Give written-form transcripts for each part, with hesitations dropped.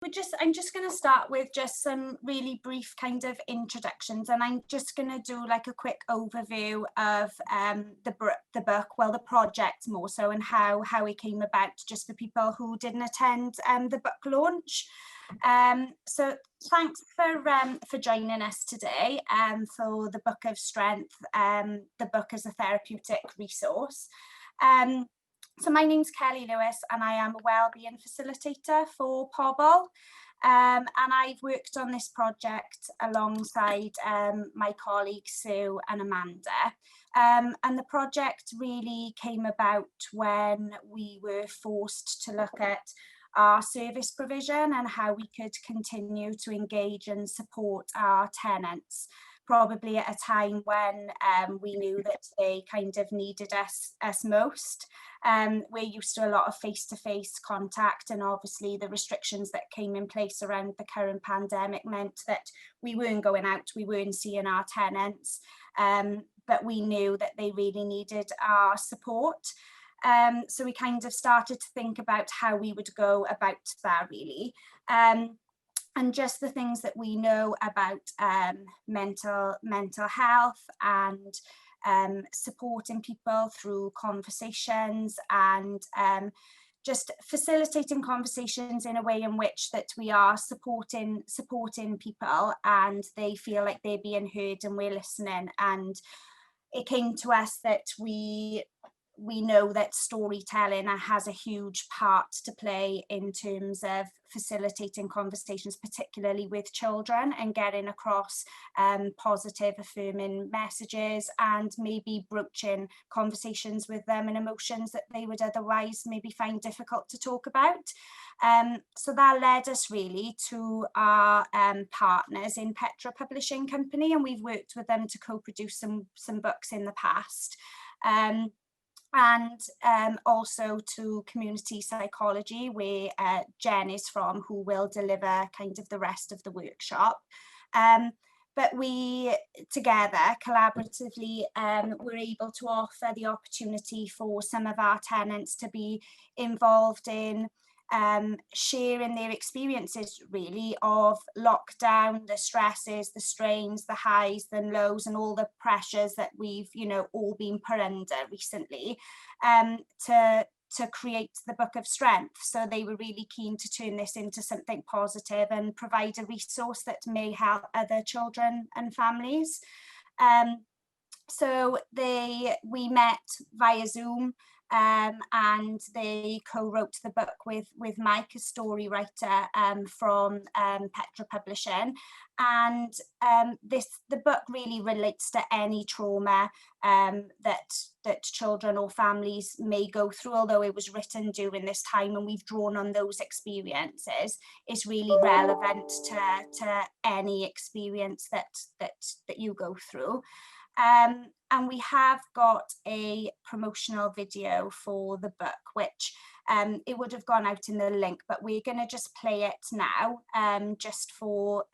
I'm just going to start with just some really brief kind of introductions, and I'm just going to do like a quick overview of the book, well, the project more so, and how it came about, just for people who didn't attend the book launch. So thanks for joining us today for the Book of Strength, the book as a therapeutic resource. So my name's Kelly Lewis, and I am a wellbeing facilitator for Pobl. And I've worked on this project alongside my colleagues Sue and Amanda. And the project really came about when we were forced to look at our service provision and how we could continue to engage and support our tenants, probably at a time when we knew that they kind of needed us most. We're used to a lot of face-to-face contact, and obviously the restrictions that came in place around the current pandemic meant that we weren't going out, we weren't seeing our tenants, but we knew that they really needed our support. So we kind of started to think about how we would go about that, really. And just the things that we know about mental health and supporting people through conversations, and just facilitating conversations in a way in which that we are supporting people and they feel like they're being heard and we're listening. And it came to us that we know that storytelling has a huge part to play in terms of facilitating conversations, particularly with children, and getting across positive, affirming messages, and maybe broaching conversations with them and emotions that they would otherwise maybe find difficult to talk about. So that led us really to our partners in Petra Publishing Company, and we've worked with them to co-produce some books in the past. And also to Community Psychology, where Jen is from, who will deliver kind of the rest of the workshop. But we together collaboratively were able to offer the opportunity for some of our tenants to be involved in sharing their experiences really of lockdown, the stresses, the strains, the highs, the lows, and all the pressures that we've all been put under recently, to create the Book of Strength. So they were really keen to turn this into something positive and provide a resource that may help other children and families. So we met via Zoom, and they co-wrote the book with Mike, a story writer from Petra Publishing. And the book really relates to any trauma that children or families may go through, although it was written during this time and we've drawn on those experiences. It's really relevant to any experience that you go through. And we have got a promotional video for the book, which it would have gone out in the link, but we're going to just play it now, just for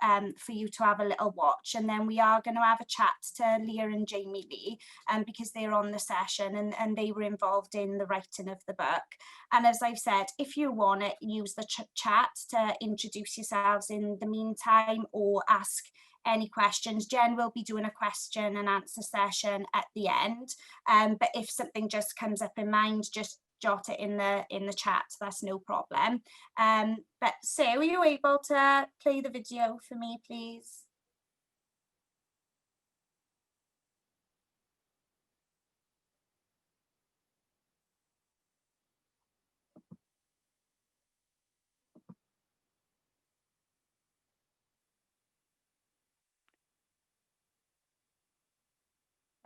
you to have a little watch. And then we are going to have a chat to Leah and Jamie Lee, because they're on the session and they were involved in the writing of the book. And as I've said, if you want to use the chat to introduce yourselves in the meantime or ask any questions, Jen will be doing a question and answer session at the end. But if something just comes up in mind, just jot it in the chat. That's no problem. But Sue, are you able to play the video for me, please?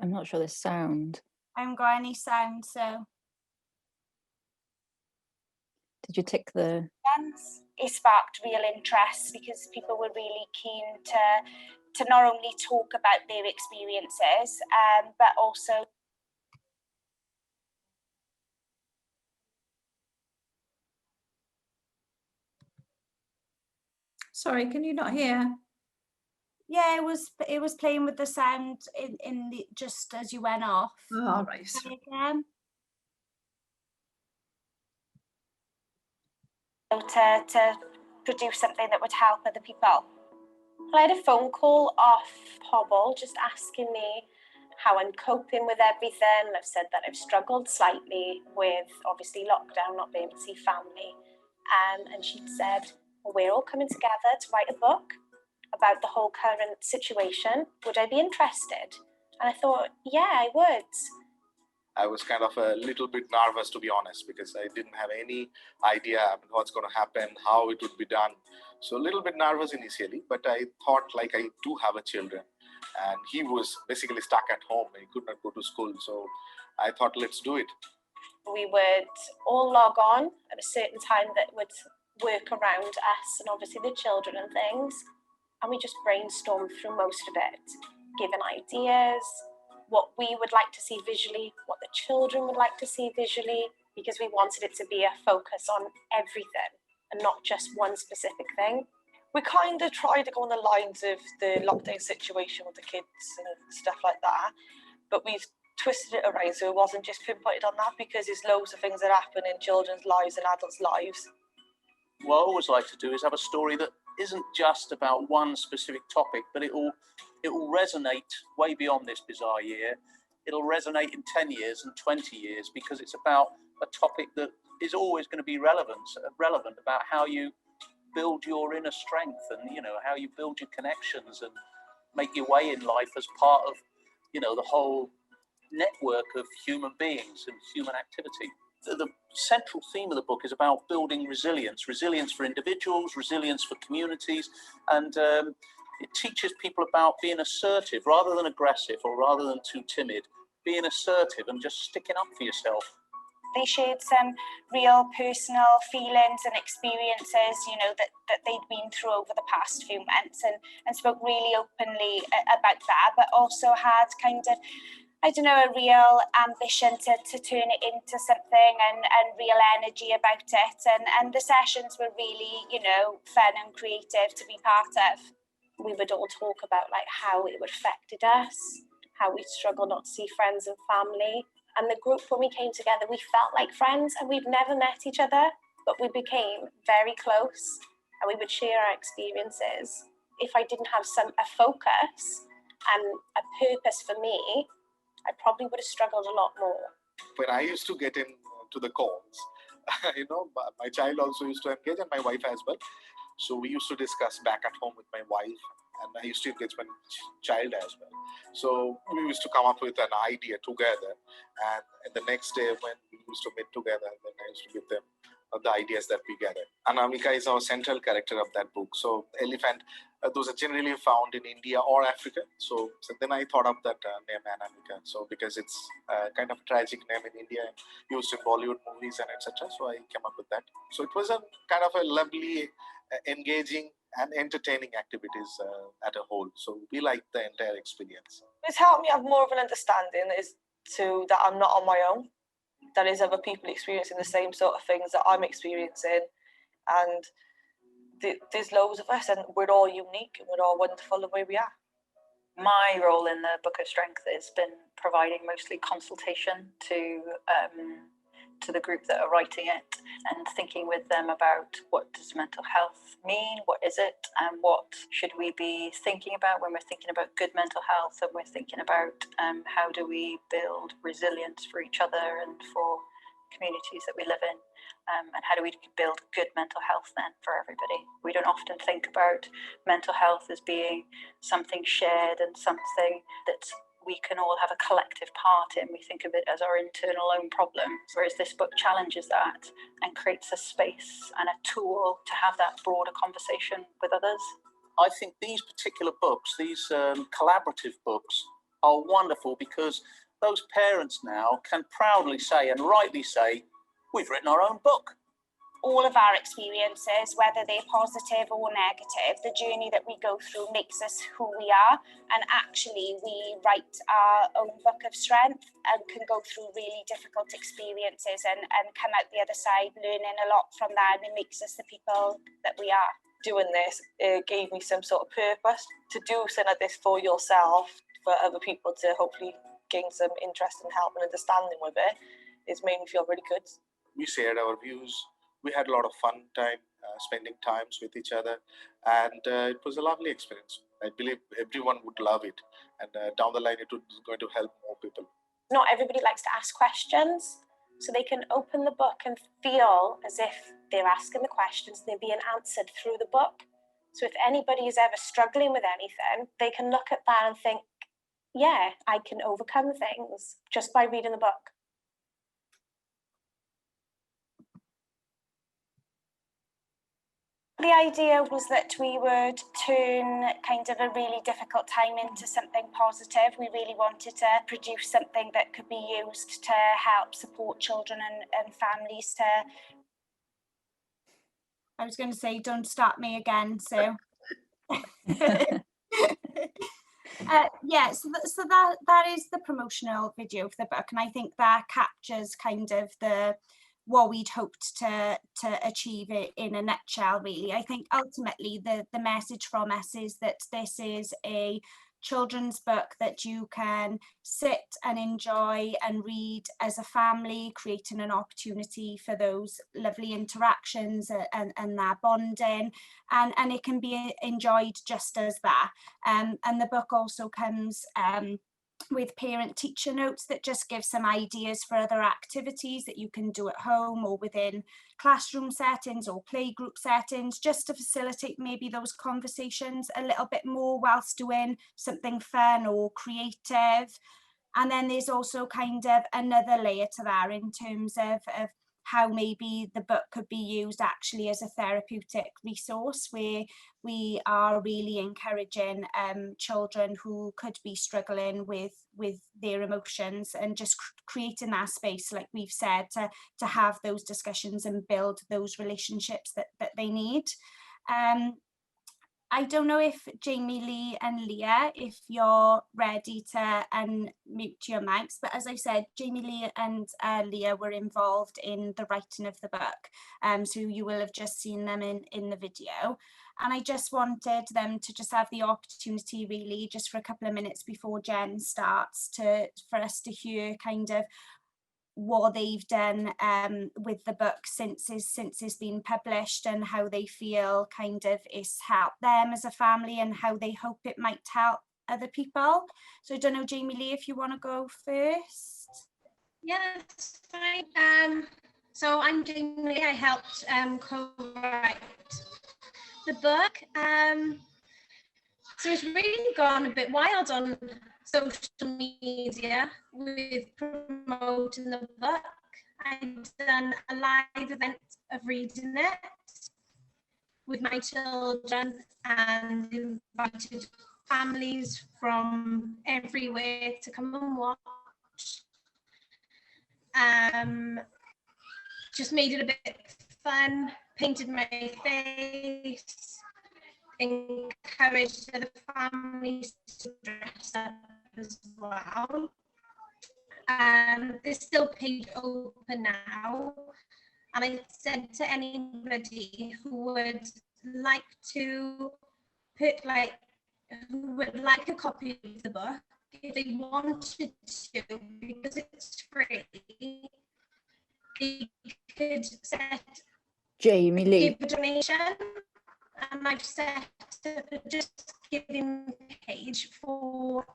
I'm not sure there's sound. I haven't got any sound, so. Did you tick the... It sparked real interest because people were really keen to not only talk about their experiences, but also... Sorry, can you not hear? Yeah, it was playing with the sound in the just as you went off. Oh, right. Again. To produce something that would help other people. I had a phone call off Pobble just asking me how I'm coping with everything. I've said that I've struggled slightly with obviously lockdown, not being able to see family. And she'd said, well, we're all coming together to write a book about the whole current situation. Would I be interested? And I thought, yeah, I would. I was kind of a little bit nervous, to be honest, because I didn't have any idea what's going to happen, how it would be done. So a little bit nervous initially, but I thought like I do have a children and he was basically stuck at home. He could not go to school. So I thought, let's do it. We would all log on at a certain time that would work around us and obviously the children and things. And we just brainstormed through most of it, giving ideas, what we would like to see visually, what the children would like to see visually, because we wanted it to be a focus on everything and not just one specific thing. We kind of tried to go on the lines of the lockdown situation with the kids and stuff like that, but we've twisted it around so it wasn't just pinpointed on that, because there's loads of things that happen in children's lives and adults' lives. What I always like to do is have a story that isn't just about one specific topic, but it will resonate way beyond this bizarre year. It'll resonate in 10 years and 20 years, because it's about a topic that is always going to be relevant about how you build your inner strength and, you know, how you build your connections and make your way in life as part of, you know, the whole network of human beings and human activity. The central theme of the book is about building resilience for individuals, resilience for communities, and it teaches people about being assertive rather than aggressive, or rather than too timid, being assertive and just sticking up for yourself. They shared some real personal feelings and experiences, you know, that they'd been through over the past few months, and spoke really openly about that, but also had kind of, I don't know, a real ambition to turn it into something and real energy about it. And the sessions were really, you know, fun and creative to be part of. We would all talk about like how it affected us, how we struggle not to see friends and family. And the group, when we came together, we felt like friends, and we'd never met each other, but we became very close and we would share our experiences. If I didn't have a focus and a purpose for me, I probably would have struggled a lot more. When I used to get into the calls, you know, my child also used to engage, and my wife as well. So we used to discuss back at home with my wife, and I used to engage my child as well. So we used to come up with an idea together, and the next day when we used to meet together, then I used to give them the ideas that we gathered. Anamika is our central character of that book. So elephant, those are generally found in India or Africa. So then I thought of that name Anamika. So because it's kind of a tragic name in India and used in Bollywood movies and etc. So I came up with that. So it was a kind of a lovely, engaging and entertaining activities at a whole. So we liked the entire experience. It's helped me have more of an understanding that I'm not on my own. That is other people experiencing the same sort of things that I'm experiencing, and there's loads of us, and we're all unique and we're all wonderful the way we are. My role in the Book of Strength has been providing mostly consultation to the group that are writing it, and thinking with them about what does mental health mean, what is it, and what should we be thinking about when we're thinking about good mental health, and we're thinking about how do we build resilience for each other and for communities that we live in, and how do we build good mental health then for everybody. We don't often think about mental health as being something shared and something that we can all have a collective part in. We think of it as our internal own problem, whereas this book challenges that and creates a space and a tool to have that broader conversation with others. I think these particular books, these collaborative books, are wonderful, because those parents now can proudly say, and rightly say, we've written our own book. All of our experiences, whether they're positive or negative, the journey that we go through makes us who we are. And actually, we write our own book of strength and can go through really difficult experiences and come out the other side learning a lot from that. And it makes us the people that we are. Doing this, it gave me some sort of purpose to do something like this for yourself, for other people to hopefully gain some interest and help and understanding with it. It's made me feel really good. We shared our views we had a lot of fun time spending times with each other, and it was a lovely experience. I believe everyone would love it, and down the line it would going to help more people. Not everybody likes to ask questions, so they can open the book and feel as if they're asking the questions, they're being answered through the book. So if anybody is ever struggling with anything, they can look at that and think, yeah, I can overcome things just by reading the book. The idea was that we would turn kind of a really difficult time into something positive. We really wanted to produce something that could be used to help support children and families to... I was going to say, don't start me again, so... yeah, so that is the promotional video of the book, and I think that captures kind of what we'd hoped to achieve it in a nutshell, really. I think ultimately the message from us is that this is a children's book that you can sit and enjoy and read as a family, creating an opportunity for those lovely interactions and that bonding, and it can be enjoyed just as that. And the book also comes with parent teacher notes that just give some ideas for other activities that you can do at home or within classroom settings or playgroup settings, just to facilitate maybe those conversations a little bit more whilst doing something fun or creative. And then there's also kind of another layer to that in terms of how maybe the book could be used actually as a therapeutic resource, where we are really encouraging children who could be struggling with their emotions, and just creating that space, like we've said, to have those discussions and build those relationships that they need. I don't know if Jamie Lee and Leah, if you're ready to unmute your mics, but as I said, Jamie Lee and Leah were involved in the writing of the book, so you will have just seen them in the video. And I just wanted them to just have the opportunity, really, just for a couple of minutes before Jen starts, for us to hear kind of what they've done with the book since it's been published, and how they feel kind of it's helped them as a family, and how they hope it might help other people. So I don't know, Jamie Lee, if you want to go first. Yeah, that's fine. So I'm Jamie Lee. I helped co-write the book. So it's really gone a bit wild on social media with promoting the book. I've done a live event of reading it with my children and invited families from everywhere to come and watch. Just made it a bit fun, painted my face, encouraged other families to dress up as well. There's still page open now, and I said to anybody who would like to put who would like a copy of the book, if they wanted to, because it's free, they could set Jamie Lee. give a donation. And I've set up a just giving page for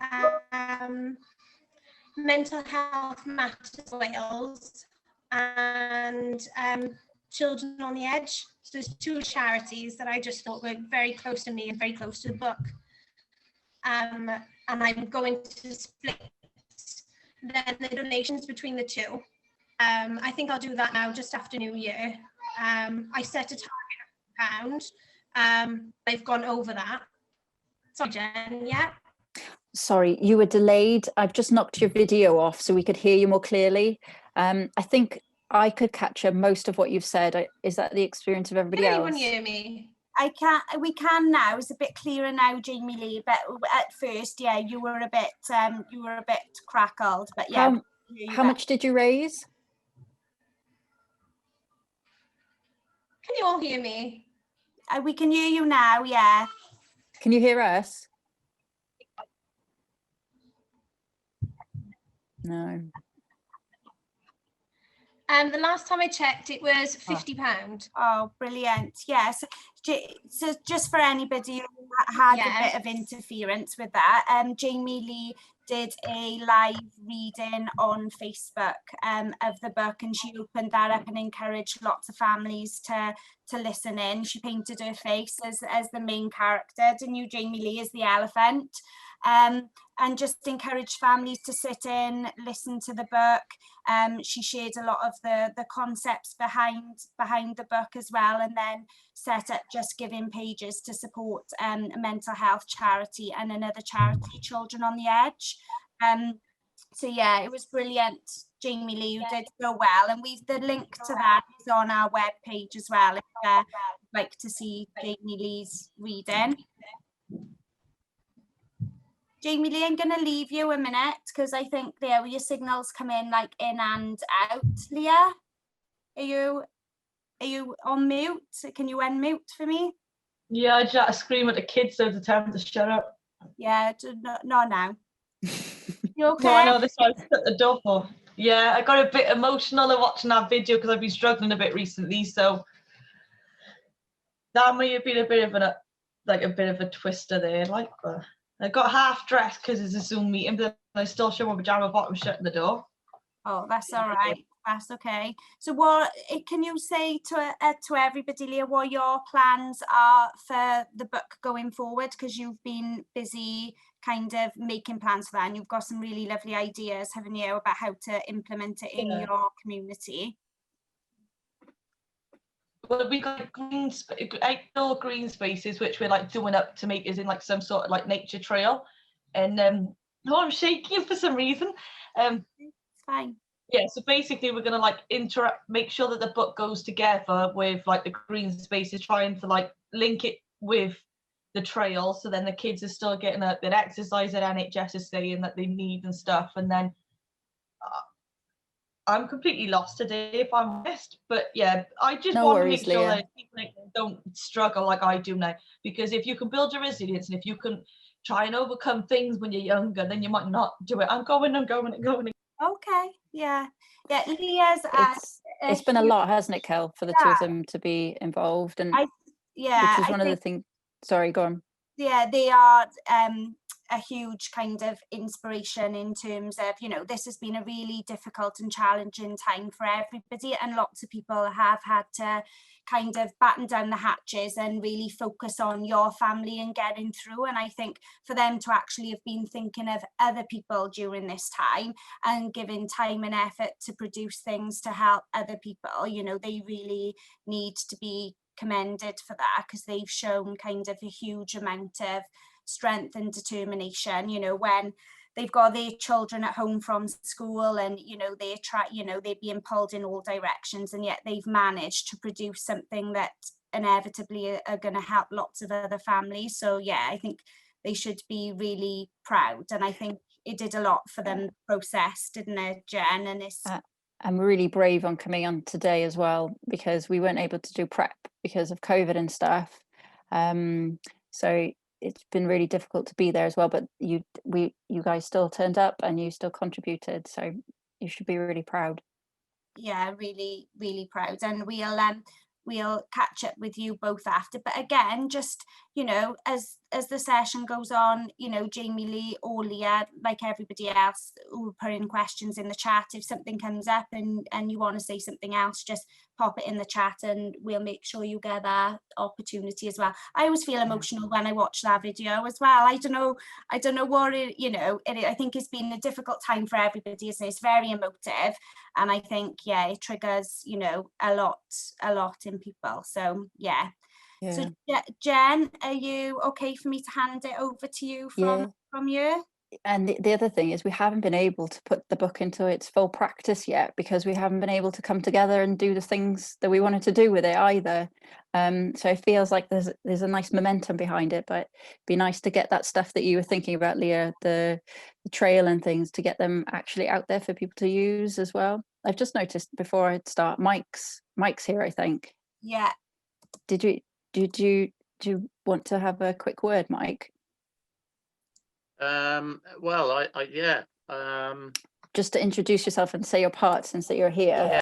Mental Health Matters Wales and Children on the Edge. So there's two charities that I just thought were very close to me and very close to the book. And I'm going to split then the donations between the two. I think I'll do that now just after New Year. I set a target of £1. They've gone over that. Sorry, Jen, yeah? Sorry, you were delayed. I've just knocked your video off so we could hear you more clearly. I think I could capture most of what you've said. Is that the experience of everybody else? Can anyone hear me? We can now. It's a bit clearer now, Jamie Lee, but at first, yeah, you were a bit crackled, but yeah. How much did you raise? Can you all hear me? We can hear you now, yeah. Can you hear us? No. The last time I checked, it was £50. Oh, brilliant. Yes. So just for anybody who had a bit of interference with that, Jamie Lee did a live reading on Facebook of the book, and she opened that up and encouraged lots of families to listen in. She painted her face as the main character, didn't you, Jamie Lee, as the elephant, and just encouraged families to sit in, listen to the book. She shared a lot of the concepts behind the book as well, and then set up Just Giving pages to support a mental health charity and another charity, Children on the Edge. So yeah, it was brilliant, Jamie Lee. You did so well, and the link to that is on our webpage as well if you'd like to see Jamie Lee's reading. Jamie Lee, I'm going to leave you a minute because I think there your signals come in like in and out. Leah, are you on mute? Can you unmute for me? Yeah, I just had to scream at the kids so to tell them to shut up. Yeah, not now. You okay? No, I know, this one's at the door for. Yeah, I got a bit emotional watching that video because I've been struggling a bit recently, so that may have been a bit of a twister there. Like, I got half dressed because it's a Zoom meeting, but I still show my pajama bottom shutting the door. Oh, that's all right. That's okay. So what can you say to everybody, Leah, what your plans are for the book going forward? Because you've been busy kind of making plans for that, and you've got some really lovely ideas, haven't you, about how to implement it in your community. Well, we got outdoor green spaces, which we're like doing up to make as in like some sort of like nature trail. And I'm shaking for some reason. It's fine. Yeah, so basically we're gonna like make sure that the book goes together with like the green spaces, trying to like link it with the trail, so then the kids are still getting that exercise that NHS is saying that they need and stuff. And then I'm completely lost today, if I'm honest. But yeah, I just want to make sure that people don't struggle like I do now. Because if you can build your resilience and if you can try and overcome things when you're younger, then you might not do it. I'm going. Okay, yeah. Leah's it's been a lot, hasn't it, Kel, for the two of them to be involved, and which is one of the things. Sorry, go on. Yeah, they are a huge kind of inspiration in terms of, you know, this has been a really difficult and challenging time for everybody, and lots of people have had to kind of batten down the hatches and really focus on your family and getting through. And I think for them to actually have been thinking of other people during this time and giving time and effort to produce things to help other people, you know, they really need to be commended for that, because they've shown kind of a huge amount of strength and determination, you know, when they've got their children at home from school and, you know, they're being pulled in all directions, and yet they've managed to produce something that inevitably are going to help lots of other families. So yeah, I think they should be really proud, and I think it did a lot for them process, didn't it, Jen? And it's I'm really brave on coming on today as well, because we weren't able to do prep because of COVID and stuff. So it's been really difficult to be there as well, but you guys still turned up and you still contributed, so you should be really proud. Yeah, really, really proud. And we'll catch up with you both after. But again, just, you know, as the session goes on, you know, Jamie Lee or Leah, like everybody else who put in questions in the chat, if something comes up and you want to say something else, just pop it in the chat and we'll make sure you get that opportunity as well. I always feel emotional when I watch that video as well. I don't know what it, you know, I think it's been a difficult time for everybody, isn't it? It's very emotive, and I think, yeah, it triggers, you know, a lot in people. So yeah. So Jen, are you okay for me to hand it over to you from you? And the other thing is we haven't been able to put the book into its full practice yet, because we haven't been able to come together and do the things that we wanted to do with it either. So it feels like there's a nice momentum behind it, but it'd be nice to get that stuff that you were thinking about, Leah, the trail and things, to get them actually out there for people to use as well. I've just noticed before I start, Mike's here, I think. Yeah. Did you want to have a quick word, Mike? Well, yeah. Just to introduce yourself and say your part, since that you're here.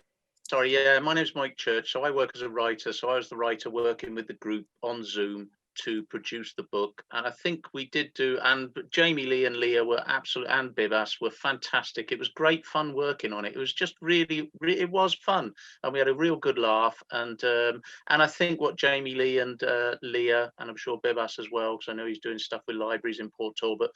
Sorry, yeah, my name's Mike Church. So I work as a writer. So I was the writer working with the group on Zoom to produce the book. And I think we did do, and Jamie Lee and Leah were absolute, and Bivas were fantastic. It was great fun working on it. It was just really, it was fun. And we had a real good laugh. And I think what Jamie Lee and Leah, and I'm sure Bivas as well, because I know he's doing stuff with libraries in Portal, but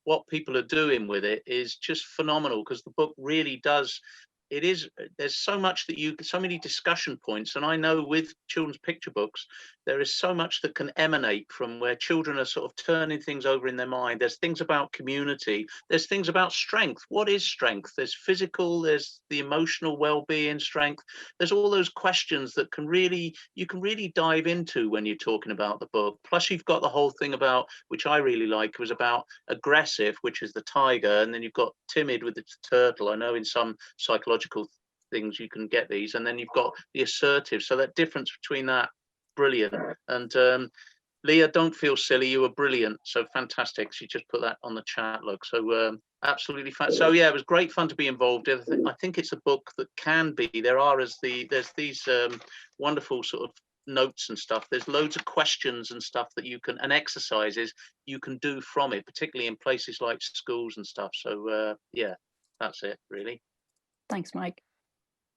what people are doing with it is just phenomenal, because the book really does, there's so much that so many discussion points, and I know with children's picture books there is so much that can emanate from where children are sort of turning things over in their mind. There's things about community, there's things about strength. What is strength? There's physical, there's the emotional well-being strength. There's all those questions that you can really dive into when you're talking about the book. Plus you've got the whole thing about, which I really like, was about aggressive, which is the tiger, and then you've got timid with the turtle. I know in some psychological things you can get these, and then you've got the assertive, so that difference between that, brilliant. And Leah, don't feel silly, you were brilliant, so fantastic. She just put that on the chat, look. So absolutely fun. So yeah, it was great fun to be involved. I think it's a book that can be, there's these wonderful sort of notes and stuff. There's loads of questions and stuff that you can, and exercises you can do from it, particularly in places like schools and stuff. So yeah, that's it really. Thanks, Mike.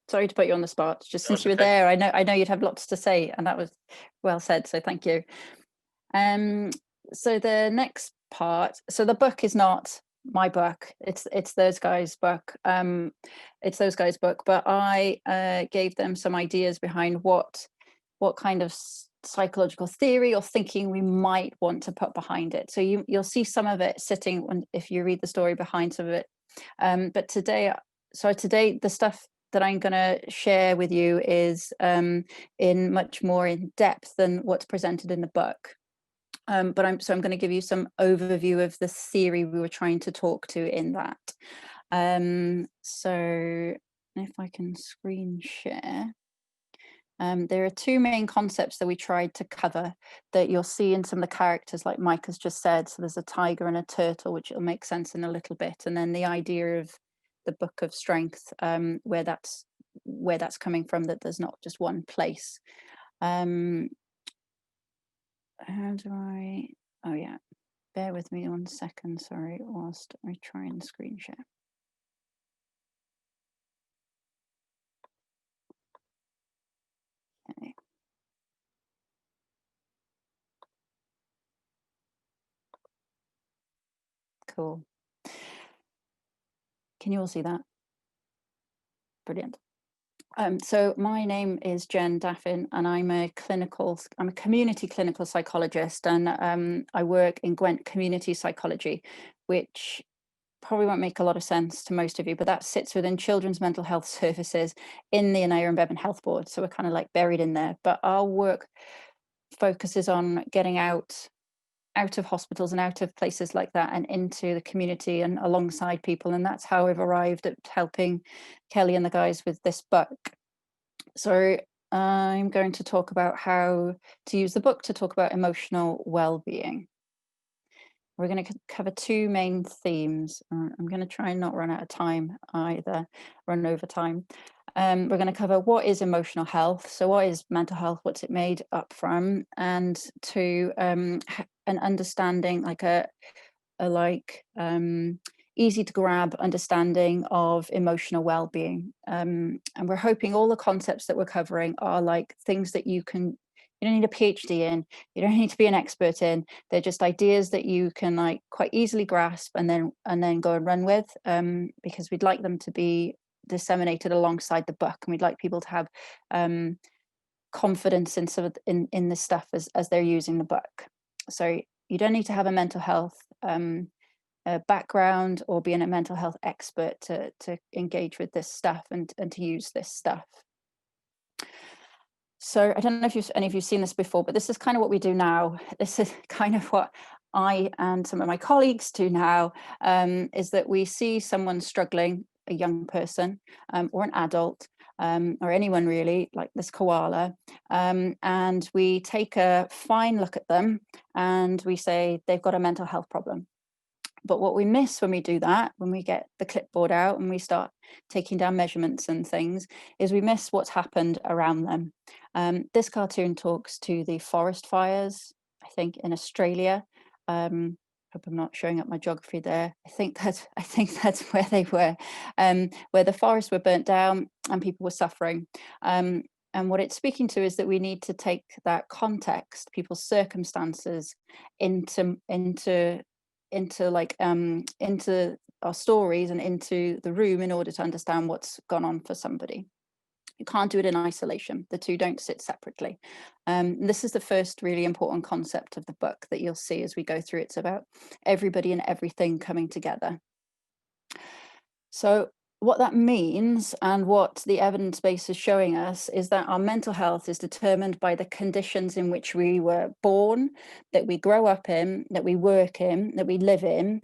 Sorry to put you on the spot. Just since That's you were okay. there, I know you'd have lots to say, and that was well said. So thank you. So the next part. So the book is not my book. It's those guys' book. It's those guys' book. But I gave them some ideas behind what kind of psychological theory or thinking we might want to put behind it. So you'll see some of it sitting if you read the story behind some of it. But today the stuff that I'm going to share with you is in much more in depth than what's presented in the book. But I'm going to give you some overview of the theory we were trying to talk to in that. So if I can screen share. There are two main concepts that we tried to cover that you'll see in some of the characters, like Mike has just said. So there's a tiger and a turtle, which will make sense in a little bit. And then the idea of the book of strength, where that's coming from, that there's not just one place. How do I, oh yeah, bear with me 1 second, sorry, whilst I try and screen share. Okay. Cool. Can you all see that? Brilliant. So my name is Jen Daffin, and I'm a community clinical psychologist, and I work in Gwent Community Psychology, which probably won't make a lot of sense to most of you, but that sits within Children's Mental Health Services in the Aneurin Bevan Health Board. So we're kind of like buried in there, but our work focuses on getting out of hospitals and out of places like that and into the community and alongside people. And that's how I've arrived at helping Kelly and the guys with this book. So I'm going to talk about how to use the book to talk about emotional well-being. We're going to cover two main themes. I'm going to try and not run out of time either, run over time. We're going to cover what is emotional health. So what is mental health? What's it made up from? And to an understanding, like easy to grab understanding of emotional well-being. And we're hoping all the concepts that we're covering are like things that you don't need a PhD in, you don't need to be an expert in. They're just ideas that you can like quite easily grasp and then go and run with, because we'd like them to be disseminated alongside the book, and we'd like people to have confidence in some of in this stuff as they're using the book. So you don't need to have a mental health background or being a mental health expert to engage with this stuff and to use this stuff. So I don't know if any of you've seen this before, but this is kind of what we do now. This is kind of what I and some of my colleagues do now, is that we see someone struggling, a young person or an adult, or anyone really, like this koala, and we take a fine look at them and we say they've got a mental health problem. But what we miss when we do that, when we get the clipboard out and we start taking down measurements and things, is we miss what's happened around them. This cartoon talks to the forest fires, I think, in Australia. Hope I'm not showing up my geography there. I think that's where they were, where the forests were burnt down and people were suffering. And what it's speaking to is that we need to take that context, people's circumstances, into our stories and into the room in order to understand what's gone on for somebody. You can't do it in isolation. The two don't sit separately. This is the first really important concept of the book that you'll see as we go through. It's about everybody and everything coming together. So what that means, and what the evidence base is showing us, is that our mental health is determined by the conditions in which we were born, that we grow up in, that we work in, that we live in,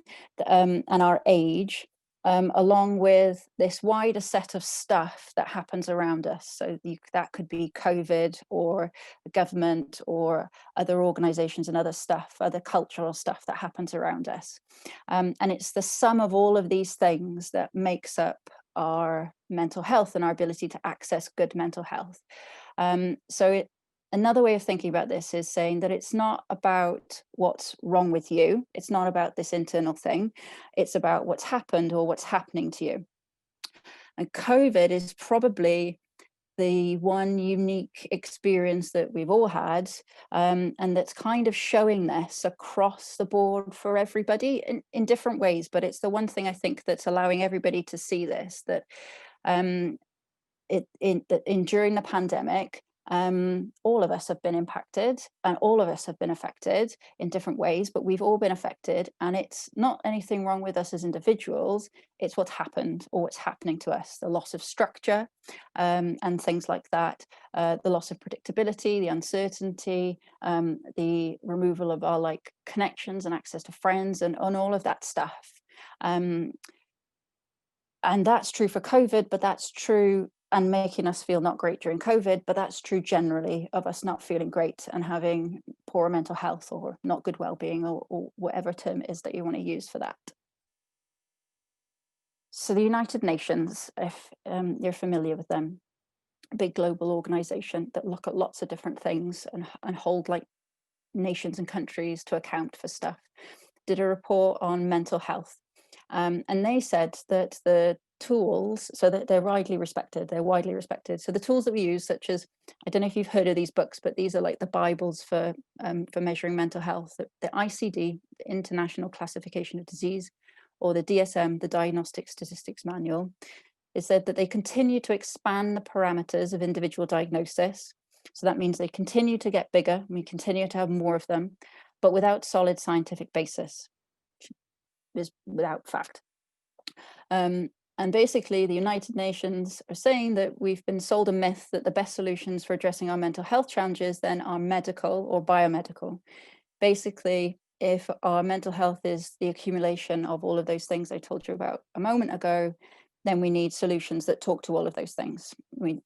and our age, along with this wider set of stuff that happens around us. So that could be COVID, or the government, or other organizations and other stuff, other cultural stuff that happens around us. And it's the sum of all of these things that makes up our mental health and our ability to access good mental health. Another way of thinking about this is saying that it's not about what's wrong with you. It's not about this internal thing. It's about what's happened or what's happening to you. And COVID is probably the one unique experience that we've all had, and that's kind of showing this across the board for everybody in different ways. But it's the one thing I think that's allowing everybody to see this, that during the pandemic, all of us have been impacted and all of us have been affected in different ways, but we've all been affected, and it's not anything wrong with us as individuals. It's what's happened or what's happening to us, the loss of structure, and things like that, the loss of predictability, the uncertainty, the removal of our connections and access to friends, and all of that stuff. And that's true for COVID, but that's true, and making us feel not great during COVID, but that's true generally of us not feeling great and having poor mental health or not good well-being, or whatever term it is that you want to use for that. So the United Nations, if you're familiar with them, a big global organization that look at lots of different things and hold nations and countries to account for stuff, did a report on mental health. And they said that the tools, so that they're widely respected. So the tools that we use, such as, I don't know if you've heard of these books, but these are like the Bibles for measuring mental health, the ICD, the International Classification of Disease, or the DSM, the Diagnostic Statistics Manual. It said that they continue to expand the parameters of individual diagnosis. So that means they continue to get bigger, and we continue to have more of them, but without solid scientific basis, is without fact. And basically the United Nations are saying that we've been sold a myth that the best solutions for addressing our mental health challenges then are medical or biomedical. Basically, if our mental health is the accumulation of all of those things I told you about a moment ago, then we need solutions that talk to all of those things. We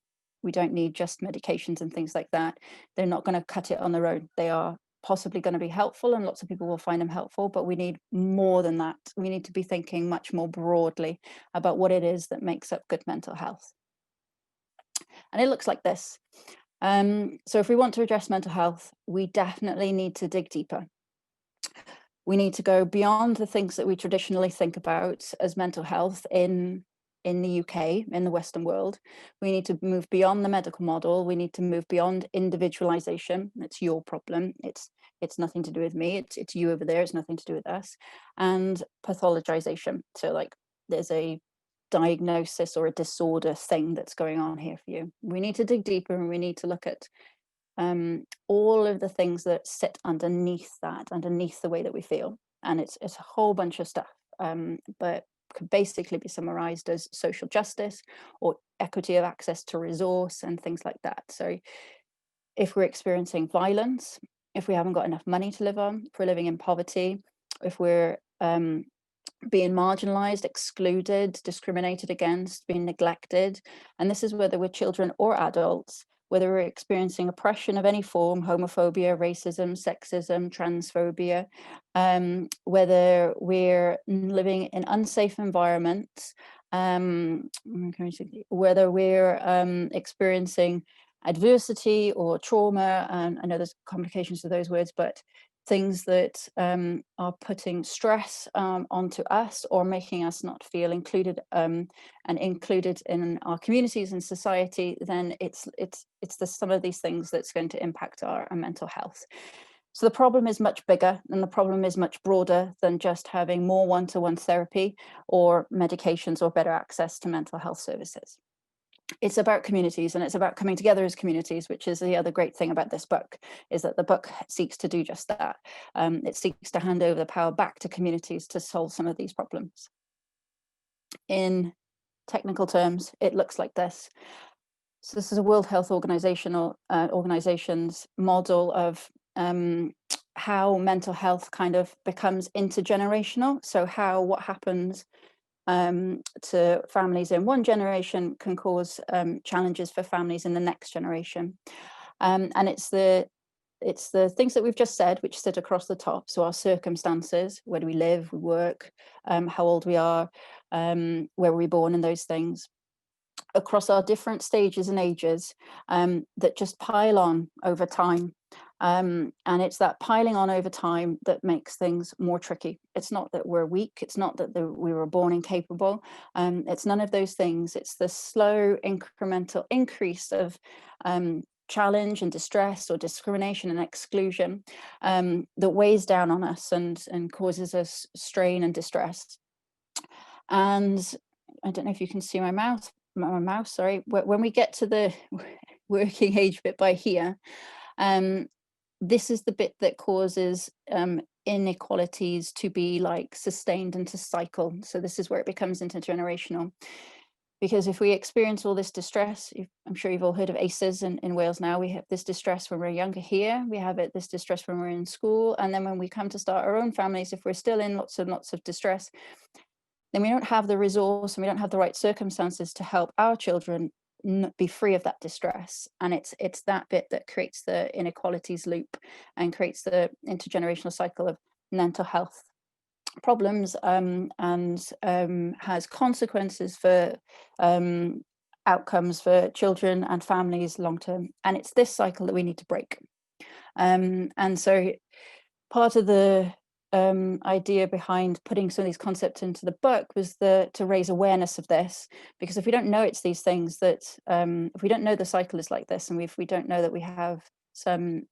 don't need just medications and things like that. They're not going to cut it on their own. They are possibly going to be helpful, and lots of people will find them helpful, but we need more than that. We need to be thinking much more broadly about what it is that makes up good mental health. And it looks like this. So if we want to address mental health, we definitely need to dig deeper. We need to go beyond the things that we traditionally think about as mental health in the UK, in the Western world. We need to move beyond the medical model. We need to move beyond individualization. It's your problem. It's nothing to do with me. It's you over there. It's nothing to do with us. And pathologization. So there's a diagnosis or a disorder thing that's going on here for you. We need to dig deeper, and we need to look at all of the things that sit underneath that, underneath the way that we feel. And it's a whole bunch of stuff, but could basically be summarized as social justice or equity of access to resource and things like that. So if we're experiencing violence, if we haven't got enough money to live on, if we're living in poverty, if we're being marginalized, excluded, discriminated against, being neglected, and this is whether we're children or adults, whether we're experiencing oppression of any form, homophobia, racism, sexism, transphobia, whether we're living in unsafe environments, whether we're experiencing adversity or trauma, and I know there's complications to those words, but things that are putting stress onto us or making us not feel included and included in our communities and society, then it's some of these things that's going to impact our mental health. So the problem is much bigger, and the problem is much broader than just having more one-to-one therapy or medications or better access to mental health services. It's about communities, and it's about coming together as communities, which is the other great thing about this book, is that the book seeks to do just that. It seeks to hand over the power back to communities to solve some of these problems. In technical terms, it looks like this. So this is a World Health Organization's model of how mental health kind of becomes intergenerational. So what happens to families in one generation can cause challenges for families in the next generation. And it's the things that we've just said, which sit across the top. So our circumstances, where do we live, we work, how old we are, where were we born, and those things, across our different stages and ages, that just pile on over time. And it's that piling on over time that makes things more tricky. It's not that we're weak, it's not that we were born incapable, it's none of those things. It's the slow incremental increase of challenge and distress or discrimination and exclusion that weighs down on us and causes us strain and distress. And I don't know if you can see my mouse, sorry. When we get to the working age bit by here, this is the bit that causes inequalities to be like sustained and to cycle. So this is where it becomes intergenerational. Because if we experience all this distress, I'm sure you've all heard of ACEs in Wales now. We have this distress when we're younger here. We have this distress when we're in school. And then when we come to start our own families, if we're still in lots of distress, then we don't have the resource and we don't have the right circumstances to help our children be free of that distress. And it's that bit that creates the inequalities loop and creates the intergenerational cycle of mental health problems and has consequences for outcomes for children and families long term. And it's this cycle that we need to break. And so part of the idea behind putting some of these concepts into the book was to raise awareness of this, because if we don't know it's these things that if we don't know the cycle is like this, and if we don't know that we have some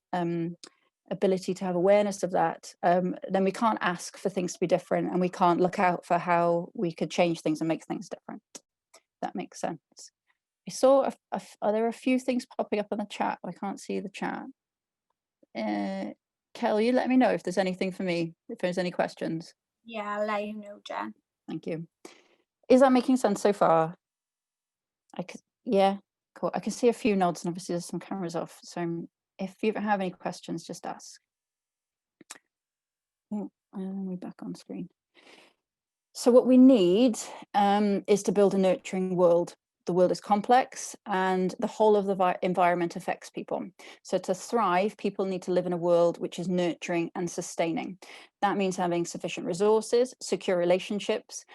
ability to have awareness of that, then we can't ask for things to be different, and we can't look out for how we could change things and make things different. That makes sense. I saw are there a few things popping up on the chat? I can't see the chat. Kel, you let me know if there's anything for me, if there's any questions. Yeah, I'll let you know, Jen. Thank you. Is that making sense so far? Yeah, cool. I can see a few nods, and obviously there's some cameras off. So if you have any questions, just ask. Oh, and we're back on screen. So what we need is to build a nurturing world. The world is complex, and the whole of the environment affects people. So to thrive, people need to live in a world which is nurturing and sustaining. That means having sufficient resources, secure relationships,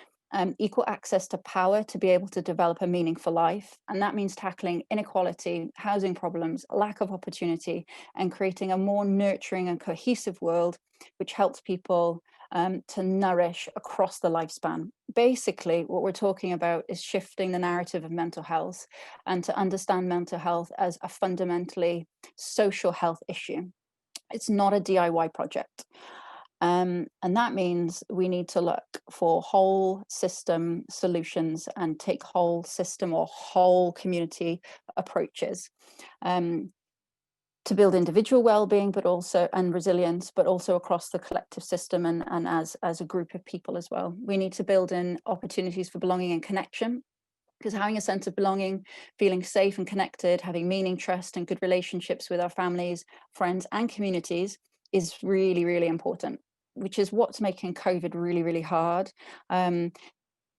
equal access to power to be able to develop a meaningful life. And that means tackling inequality, housing problems, lack of opportunity, and creating a more nurturing and cohesive world, which helps people to nourish across the lifespan. Basically, what we're talking about is shifting the narrative of mental health and to understand mental health as a fundamentally social health issue. It's not a DIY project. And that means we need to look for whole system solutions and take whole system or whole community approaches. To build individual well-being, but also and resilience, but also across the collective system and as a group of people as well. We need to build in opportunities for belonging and connection, because having a sense of belonging, feeling safe and connected, having meaning, trust, and good relationships with our families, friends, and communities is really, really important, which is what's making COVID really, really hard.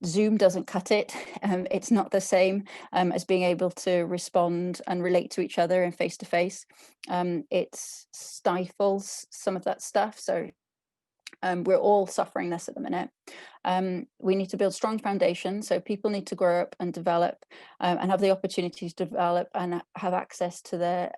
Zoom doesn't cut it. It's not the same as being able to respond and relate to each other in face to face. It stifles some of that stuff. So we're all suffering this at the minute. We need to build strong foundations. So people need to grow up and develop and have the opportunities to develop and have access to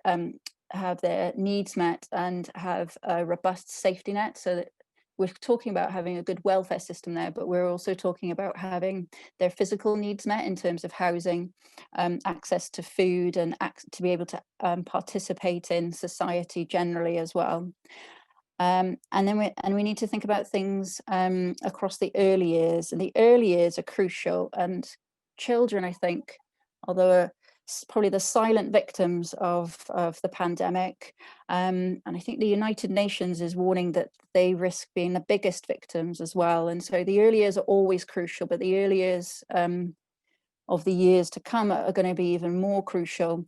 have their needs met and have a robust safety net, so that we're talking about having a good welfare system there, but we're also talking about having their physical needs met in terms of housing, access to food, and to be able to participate in society generally as well. And we need to think about things across the early years, and the early years are crucial. And children, I think, although are probably the silent victims of the pandemic, and I think the United Nations is warning that they risk being the biggest victims as well. And so the early years are always crucial, but the early years of the years to come are going to be even more crucial,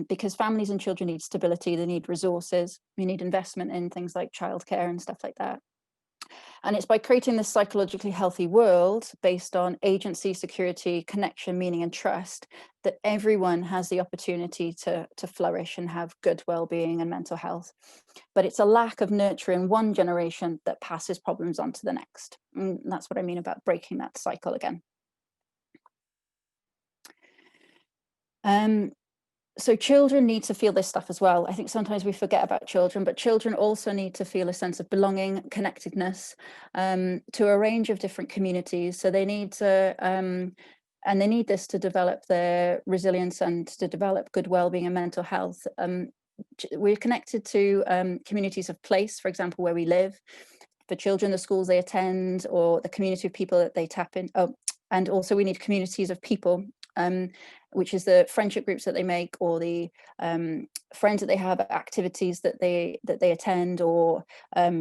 because families and children need stability, they need resources, we need investment in things like childcare and stuff like that. And it's by creating this psychologically healthy world based on agency, security, connection, meaning, and trust that everyone has the opportunity to flourish and have good well-being and mental health. But it's a lack of nurture in one generation that passes problems on to the next. And that's what I mean about breaking that cycle again. So children need to feel this stuff as well. I think sometimes we forget about children, but children also need to feel a sense of belonging, connectedness to a range of different communities. So they need to, and they need this to develop their resilience and to develop good well-being and mental health. We're connected to communities of place, for example, where we live. For children, the schools they attend, or the community of people that they tap in. Oh, and also we need communities of people, which is the friendship groups that they make, or the friends that they have, activities that they attend, or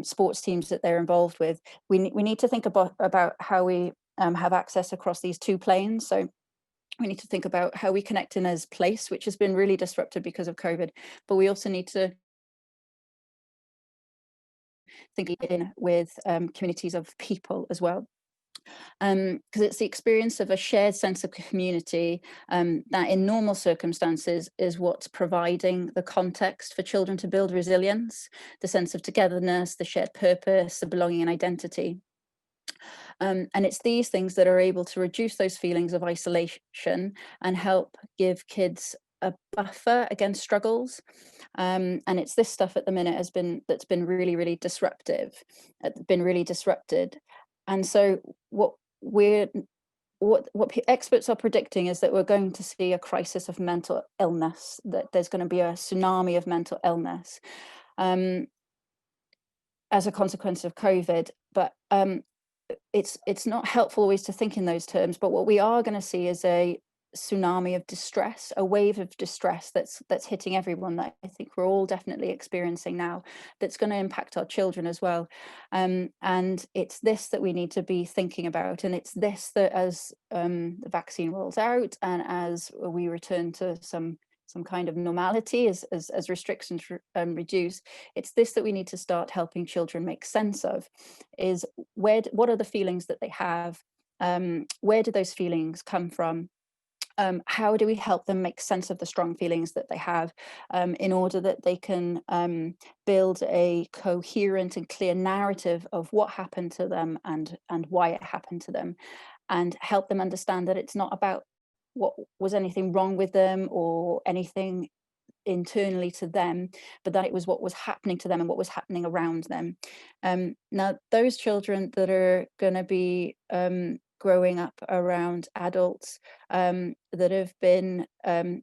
sports teams that they're involved with. We need to think about how we have access across these two planes. So we need to think about how we connect in as place, which has been really disrupted because of COVID, but we also need to think in with communities of people as well. Because it's the experience of a shared sense of community that in normal circumstances is what's providing the context for children to build resilience, the sense of togetherness, the shared purpose, the belonging and identity. And it's these things that are able to reduce those feelings of isolation and help give kids a buffer against struggles. And it's this stuff at the minute that's been really, really disruptive, disrupted. And so what experts are predicting is that we're going to see a crisis of mental illness, that there's going to be a tsunami of mental illness as a consequence of COVID. But it's not helpful always to think in those terms. But what we are going to see is a tsunami of distress, a wave of distress that's hitting everyone, that I think we're all definitely experiencing now, that's going to impact our children as well. And it's this that we need to be thinking about, and it's this that as the vaccine rolls out and as we return to some kind of normality, as restrictions reduce, it's this that we need to start helping children make sense of, is what are the feelings that they have, where do those feelings come from, how do we help them make sense of the strong feelings that they have, in order that they can build a coherent and clear narrative of what happened to them and why it happened to them, and help them understand that it's not about what was anything wrong with them or anything internally to them, but that it was what was happening to them and what was happening around them. Now, those children that are going to be growing up around adults that have been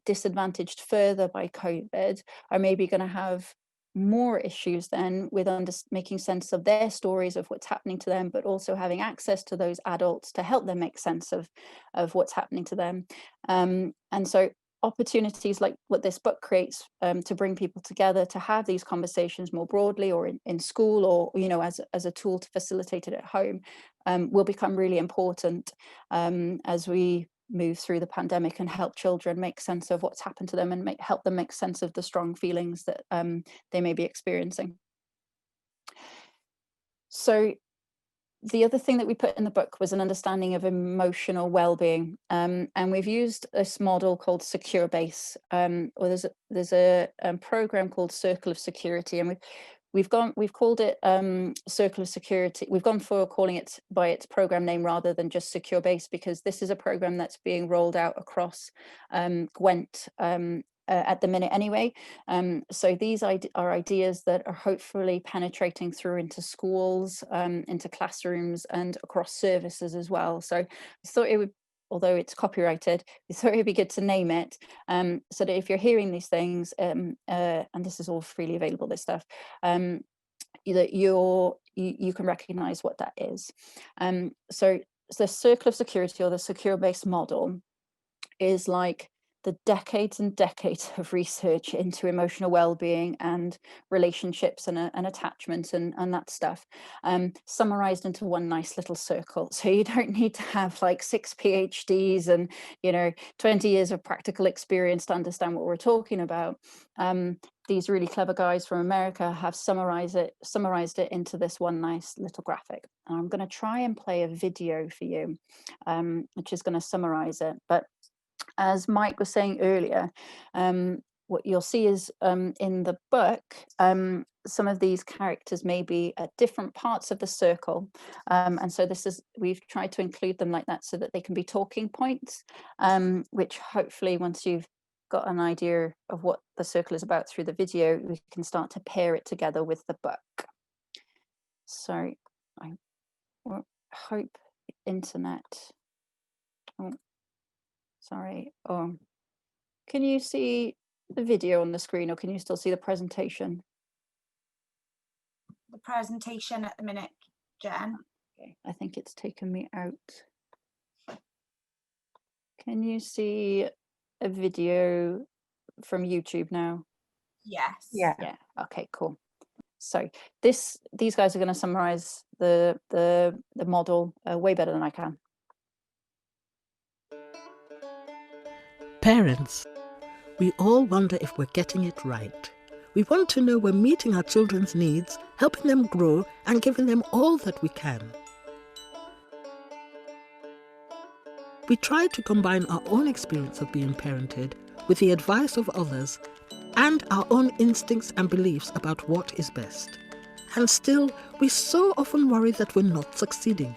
disadvantaged further by COVID are maybe going to have more issues then with making sense of their stories of what's happening to them, but also having access to those adults to help them make sense of what's happening to them. And so opportunities like what this book creates to bring people together to have these conversations more broadly, or in school, or as a tool to facilitate it at home, will become really important as we move through the pandemic and help children make sense of what's happened to them and help them make sense of the strong feelings that they may be experiencing. So the other thing that we put in the book was an understanding of emotional well-being, and we've used this model called Secure Base, or there's a program called Circle of Security, and we've called it Circle of Security. We've gone for calling it by its program name rather than just Secure Base, because this is a program that's being rolled out across Gwent at the minute anyway. So these are ideas that are hopefully penetrating through into schools, into classrooms, and across services as well. So I thought it would, although it's copyrighted, we thought it would be good to name it, so that if you're hearing these things, and this is all freely available, this stuff, that you can recognize what that is. So the Circle of Security, or the Secure Base model, is like the decades and decades of research into emotional well-being and relationships and attachment and that stuff, summarized into one nice little circle. So you don't need to have like 6 PhDs and 20 years of practical experience to understand what we're talking about. These really clever guys from America have summarized it into this one nice little graphic. And I'm going to try and play a video for you, which is going to summarize it. But as Mike was saying earlier, what you'll see is in the book, some of these characters may be at different parts of the circle. And so we've tried to include them like that so that they can be talking points, which hopefully once you've got an idea of what the circle is about through the video, we can start to pair it together with the book. So I hope internet. Sorry. Oh, can you see the video on the screen, or can you still see the presentation? The presentation at the minute, Jen. Okay, I think it's taken me out. Can you see a video from YouTube now? Yes. Yeah. Okay, cool. So these guys are going to summarize the model way better than I can. Parents, we all wonder if we're getting it right. We want to know we're meeting our children's needs, helping them grow, and giving them all that we can. We try to combine our own experience of being parented with the advice of others and our own instincts and beliefs about what is best. And still, we so often worry that we're not succeeding.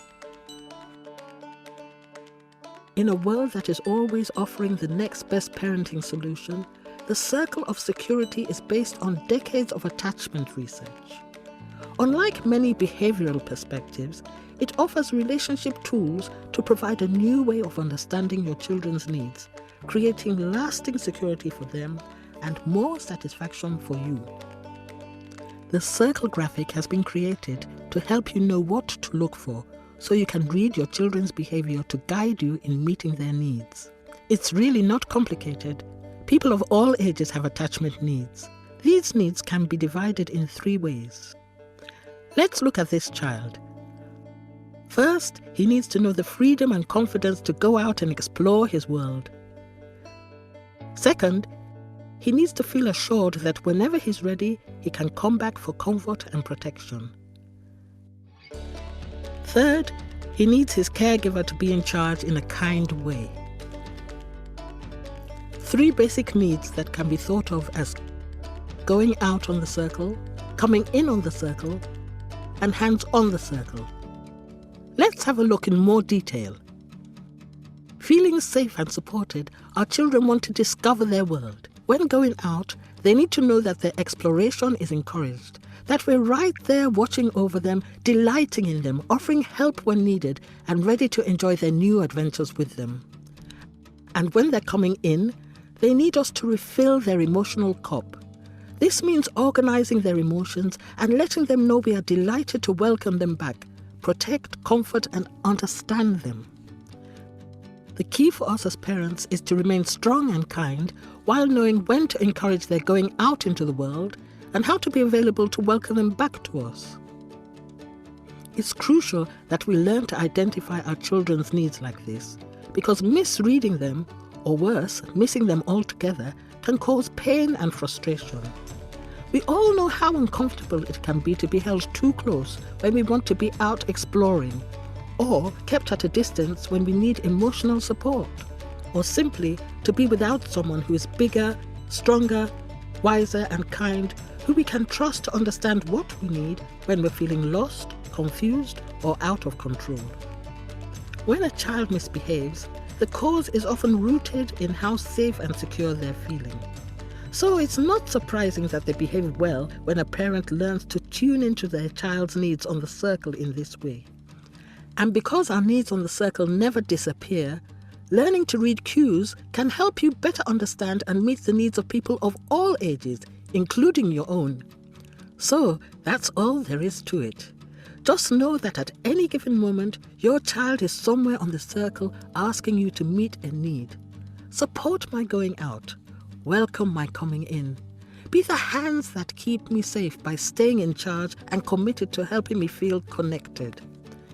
In a world that is always offering the next best parenting solution, the Circle of Security is based on decades of attachment research. Unlike many behavioral perspectives, it offers relationship tools to provide a new way of understanding your children's needs, creating lasting security for them and more satisfaction for you. The circle graphic has been created to help you know what to look for, so you can read your children's behavior to guide you in meeting their needs. It's really not complicated. People of all ages have attachment needs. These needs can be divided in 3 ways. Let's look at this child. First, he needs to know the freedom and confidence to go out and explore his world. Second, he needs to feel assured that whenever he's ready, he can come back for comfort and protection. Third, he needs his caregiver to be in charge in a kind way. 3 basic needs that can be thought of as going out on the circle, coming in on the circle, and hands on the circle. Let's have a look in more detail. Feeling safe and supported, our children want to discover their world. When going out, they need to know that their exploration is encouraged, that we're right there watching over them, delighting in them, offering help when needed, and ready to enjoy their new adventures with them. And when they're coming in, they need us to refill their emotional cup. This means organizing their emotions and letting them know we are delighted to welcome them back, protect, comfort, and understand them. The key for us as parents is to remain strong and kind while knowing when to encourage their going out into the world and how to be available to welcome them back to us. It's crucial that we learn to identify our children's needs like this, because misreading them, or worse, missing them altogether, can cause pain and frustration. We all know how uncomfortable it can be to be held too close when we want to be out exploring, or kept at a distance when we need emotional support, or simply to be without someone who is bigger, stronger, wiser and kind, who we can trust to understand what we need when we're feeling lost, confused, or out of control. When a child misbehaves, the cause is often rooted in how safe and secure they're feeling. So it's not surprising that they behave well when a parent learns to tune into their child's needs on the circle in this way. And because our needs on the circle never disappear, learning to read cues can help you better understand and meet the needs of people of all ages, including your own. So that's all there is to it. Just know that at any given moment, your child is somewhere on the circle asking you to meet a need. Support my going out. Welcome my coming in. Be the hands that keep me safe by staying in charge and committed to helping me feel connected.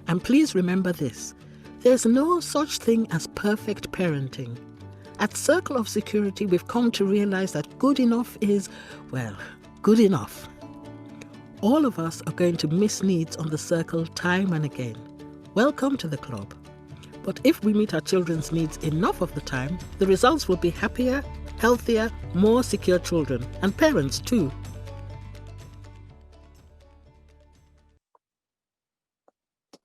And please remember this, there's no such thing as perfect parenting. At Circle of Security, we've come to realize that good enough is, well, good enough. All of us are going to miss needs on the circle time and again. Welcome to the club. But if we meet our children's needs enough of the time, the results will be happier, healthier, more secure children, and parents too.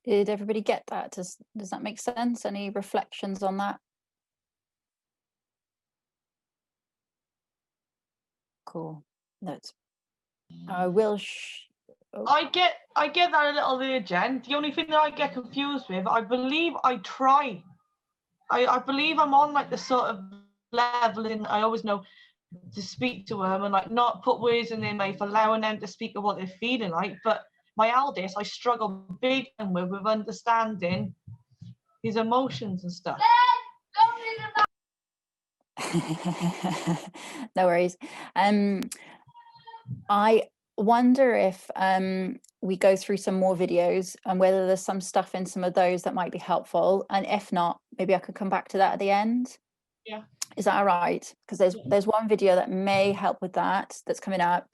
Did everybody get that? Does that make sense? Any reflections on that? Cool. Notes. I will. I get that a little there, Jen. The only thing that I get confused with, I believe I try. I believe I'm on like the sort of level, and I always know to speak to them and like not put words in their mouth, allowing them to speak of what they're feeling like. But my eldest, I struggle big with understanding his emotions and stuff. No worries. I wonder if we go through some more videos and whether there's some stuff in some of those that might be helpful, and if not, maybe I could come back to that at the end. Yeah. Is that all right? Because there's one video that may help with that that's coming up,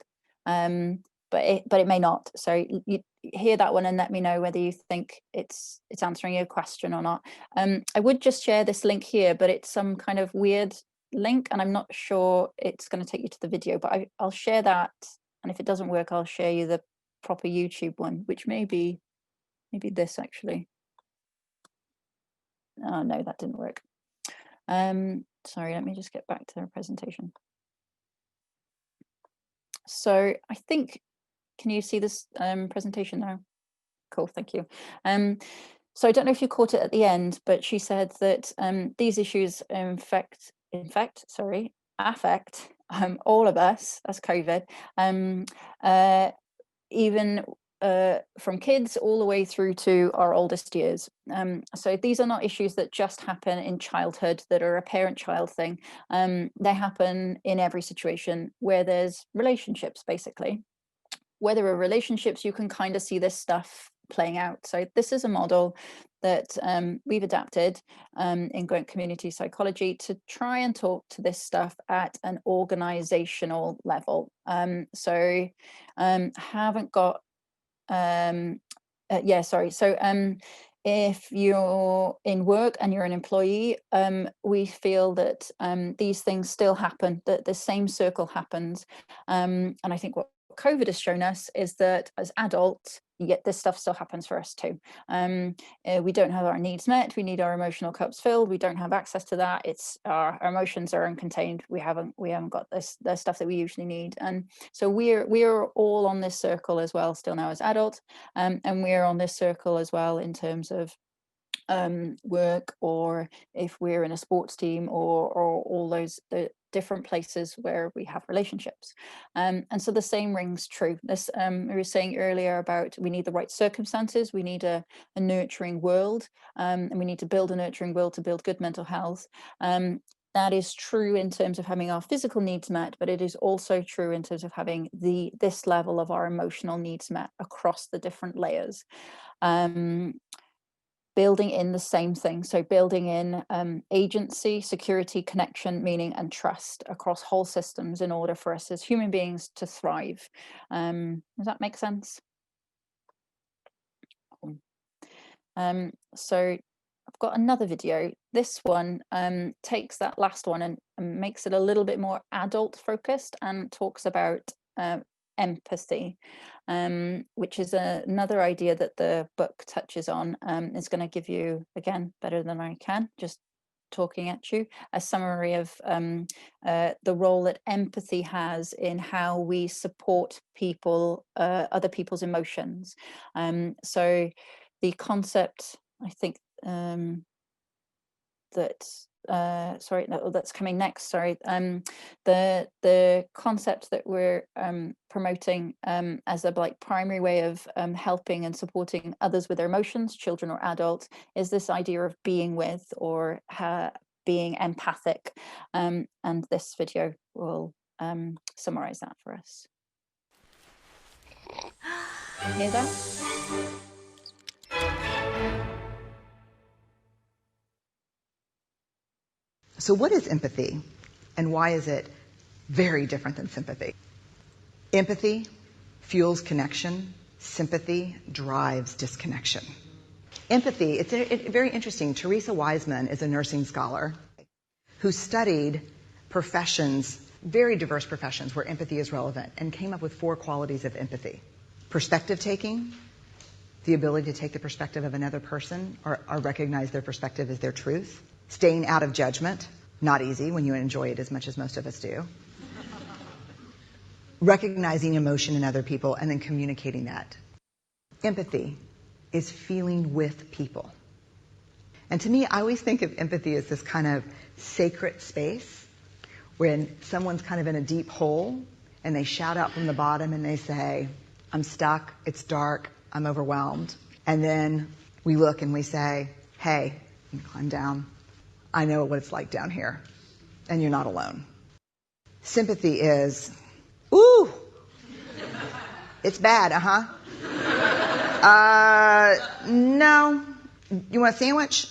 but it may not. So you hear that one and let me know whether you think it's answering your question or not. I would just share this link here, but it's some kind of weird link and I'm not sure it's going to take you to the video, but I'll share that, and if it doesn't work, I'll share you the proper YouTube one, which may be maybe this actually. Oh no, that didn't work. Sorry, let me just get back to the presentation. So I think, can you see this presentation now? Cool, thank you. So I don't know if you caught it at the end, but she said that these issues affect all of us, that's COVID, even from kids all the way through to our oldest years. So these are not issues that just happen in childhood that are a parent-child thing. They happen in every situation where there's relationships, basically. Where there are relationships, you can kind of see this stuff playing out. So this is a model that we've adapted in Grant Community Psychology to try and talk to this stuff at an organizational level. Haven't got if you're in work and you're an employee, we feel that these things still happen, that the same circle happens. And I think what COVID has shown us is that as adults, yet this stuff still happens for us too. We don't have our needs met. We need our emotional cups filled. We don't have access to that. It's our emotions are uncontained. We haven't got the stuff that we usually need. And so we're all on this circle as well still now as adults. And we're on this circle as well in terms of work, or if we're in a sports team, or all those different places where we have relationships. And so the same rings true. This we were saying earlier about we need the right circumstances, we need a nurturing world, and we need to build a nurturing world to build good mental health. That is true in terms of having our physical needs met, but it is also true in terms of having this level of our emotional needs met across the different layers. building in the same thing. So building in agency, security, connection, meaning, and trust across whole systems in order for us as human beings to thrive. Does that make sense? So I've got another video. This one takes that last one and makes it a little bit more adult focused and talks about empathy, which is another idea that the book touches on. It's going to give you, again, better than I can, just talking at you, a summary of the role that empathy has in how we support people, other people's emotions. So the concept, I think, sorry, no, that's coming next, sorry, the concept that we're promoting as a like primary way of helping and supporting others with their emotions, children or adults, is this idea of being with, or being empathic, and this video will summarize that for us. Hear that? So what is empathy, and why is it very different than sympathy? Empathy fuels connection. Sympathy drives disconnection. Empathy, it's very interesting. Teresa Wiseman is a nursing scholar who studied professions, very diverse professions where empathy is relevant, and came up with 4 qualities of empathy. Perspective taking, the ability to take the perspective of another person or recognize their perspective as their truth. Staying out of judgment, not easy when you enjoy it as much as most of us do. Recognizing emotion in other people and then communicating that. Empathy is feeling with people. And to me, I always think of empathy as this kind of sacred space when someone's kind of in a deep hole and they shout out from the bottom and they say, I'm stuck, it's dark, I'm overwhelmed. And then we look and we say, hey, you can climb down. I know what it's like down here, and you're not alone. Sympathy is, ooh, it's bad, no, you want a sandwich?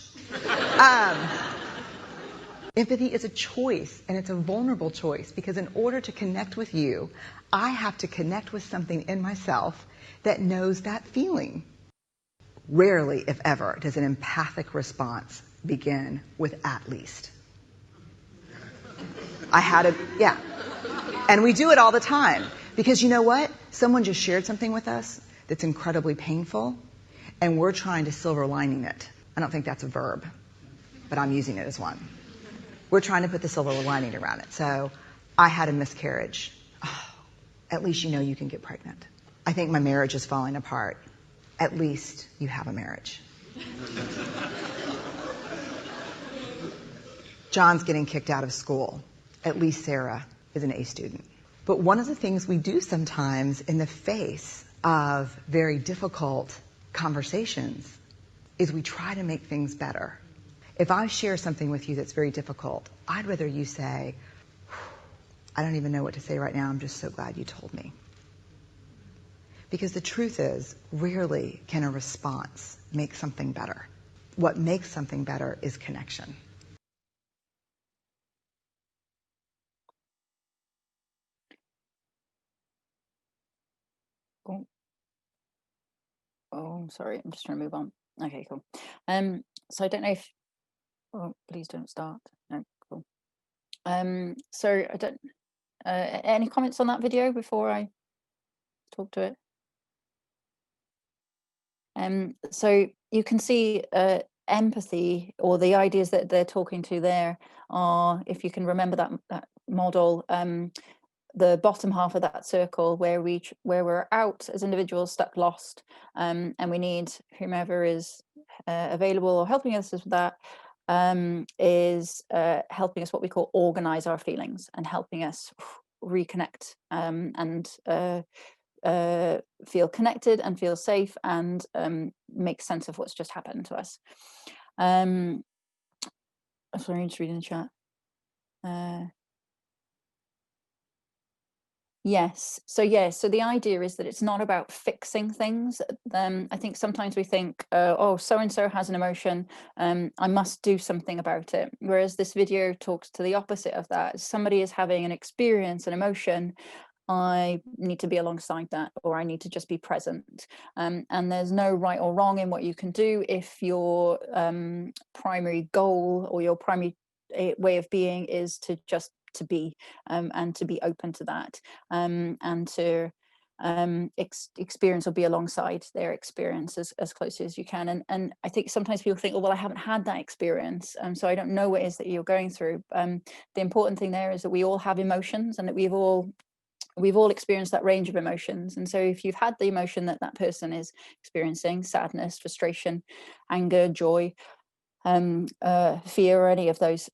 Empathy is a choice, and it's a vulnerable choice, because in order to connect with you, I have to connect with something in myself that knows that feeling. Rarely, if ever, does an empathic response begin with "at least." Yeah. And we do it all the time. Because you know what? Someone just shared something with us that's incredibly painful, and we're trying to silver lining it. I don't think that's a verb, but I'm using it as one. We're trying to put the silver lining around it. So, I had a miscarriage. Oh, at least you know you can get pregnant. I think my marriage is falling apart. At least you have a marriage. John's getting kicked out of school. At least Sarah is an A student. But one of the things we do sometimes in the face of very difficult conversations is we try to make things better. If I share something with you that's very difficult, I'd rather you say, I don't even know what to say right now, I'm just so glad you told me. Because the truth is, rarely can a response make something better. What makes something better is connection. Oh, sorry, I'm just trying to move on. Okay, cool. So I don't know if, oh, please don't start. No, cool. So I don't, any comments on that video before I talk to it? So you can see empathy, or the ideas that they're talking to there are, if you can remember that model, the bottom half of that circle where we're out as individuals, stuck, lost, and we need whomever is available or helping us with that, is helping us what we call organize our feelings and helping us reconnect and feel connected and feel safe and make sense of what's just happened to us. Sorry, I'm just reading the chat. Yes. So the idea is that it's not about fixing things. I think sometimes we think, oh, so-and-so has an emotion, I must do something about it. Whereas this video talks to the opposite of that. Somebody is having an experience, an emotion, I need to be alongside that, or I need to just be present. And there's no right or wrong in what you can do if your primary goal or your primary way of being is to just to be, and to be open to that, and to experience or be alongside their experience as closely as you can. And I think sometimes people think, oh, well, I haven't had that experience, so I don't know what it is that you're going through. The important thing there is that we all have emotions, and that we've all experienced that range of emotions. And so if you've had the emotion that that person is experiencing, sadness, frustration, anger, joy, fear, or any of those,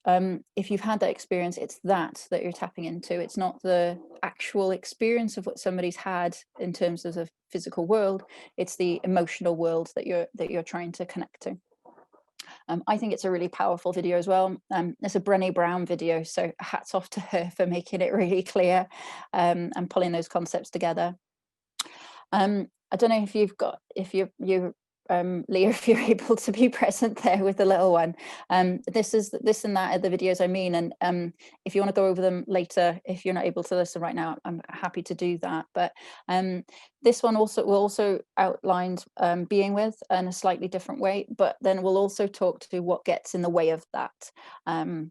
if you've had that experience, it's that you're tapping into. It's not the actual experience of what somebody's had in terms of the physical world, it's the emotional world that you're trying to connect to. I think it's a really powerful video as well. It's a Brené Brown video, so hats off to her for making it really clear, and pulling those concepts together. I don't know if you're Leah, if you're able to be present there with the little one. This and that are the videos I mean, and if you want to go over them later, if you're not able to listen right now, I'm happy to do that. But this one will also outline being with in a slightly different way, but then we'll also talk to what gets in the way of that. And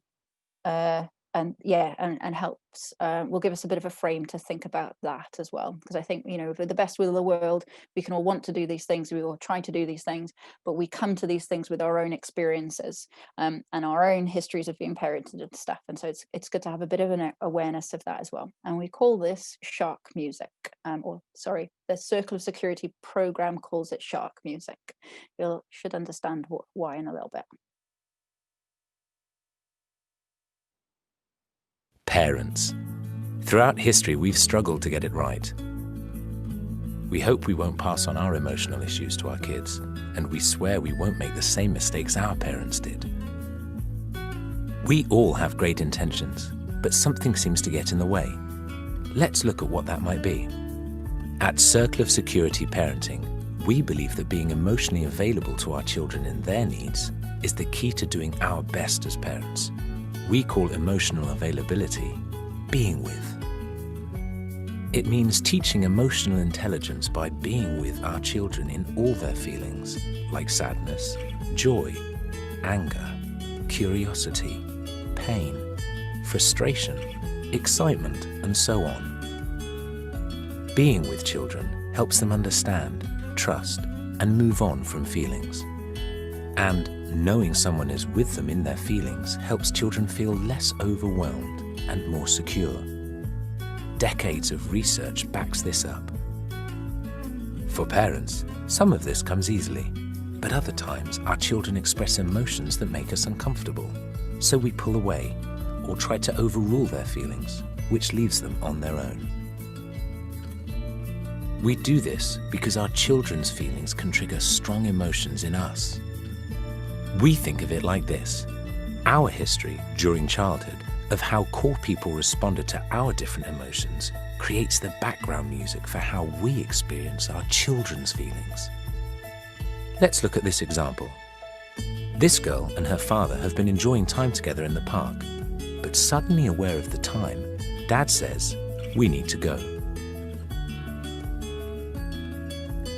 helps, will give us a bit of a frame to think about that as well, because I think, with the best will of the world, we can all want to do these things, we all try to do these things, but we come to these things with our own experiences, and our own histories of being parented and stuff, and so it's good to have a bit of an awareness of that as well. And we call this shark music, the Circle of Security program calls it shark music. You should understand why in a little bit. Parents. Throughout history, we've struggled to get it right. We hope we won't pass on our emotional issues to our kids, and we swear we won't make the same mistakes our parents did. We all have great intentions, but something seems to get in the way. Let's look at what that might be. At Circle of Security Parenting, we believe that being emotionally available to our children and their needs is the key to doing our best as parents. We call emotional availability being with. It means teaching emotional intelligence by being with our children in all their feelings, like sadness, joy, anger, curiosity, pain, frustration, excitement, and so on. Being with children helps them understand, trust, and move on from feelings. And knowing someone is with them in their feelings helps children feel less overwhelmed and more secure. Decades of research backs this up. For parents, some of this comes easily, but other times our children express emotions that make us uncomfortable, so we pull away or try to overrule their feelings, which leaves them on their own. We do this because our children's feelings can trigger strong emotions in us. We think of it like this: our history during childhood of how core people responded to our different emotions creates the background music for how we experience our children's feelings. Let's look at this example. This girl and her father have been enjoying time together in the park, but suddenly aware of the time, Dad says, "We need to go."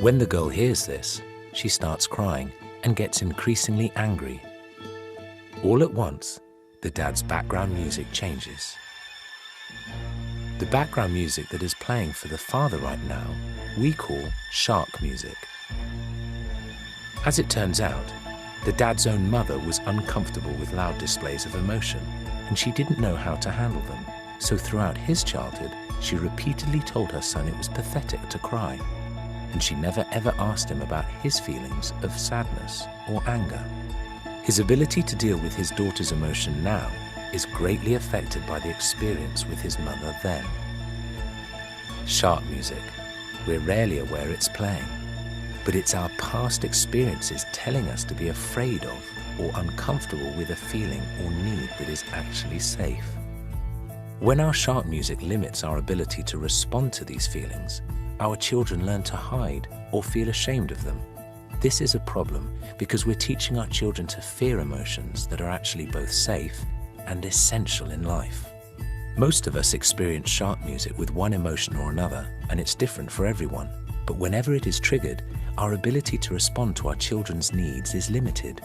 When the girl hears this, she starts crying and gets increasingly angry. All at once, the dad's background music changes. The background music that is playing for the father right now, we call shark music. As it turns out, the dad's own mother was uncomfortable with loud displays of emotion, and she didn't know how to handle them. So throughout his childhood, she repeatedly told her son it was pathetic to cry, and she never ever asked him about his feelings of sadness or anger. His ability to deal with his daughter's emotion now is greatly affected by the experience with his mother then. Shark music, we're rarely aware it's playing, but it's our past experiences telling us to be afraid of or uncomfortable with a feeling or need that is actually safe. When our sharp music limits our ability to respond to these feelings, our children learn to hide or feel ashamed of them. This is a problem because we're teaching our children to fear emotions that are actually both safe and essential in life. Most of us experience sharp music with one emotion or another, and it's different for everyone. But whenever it is triggered, our ability to respond to our children's needs is limited.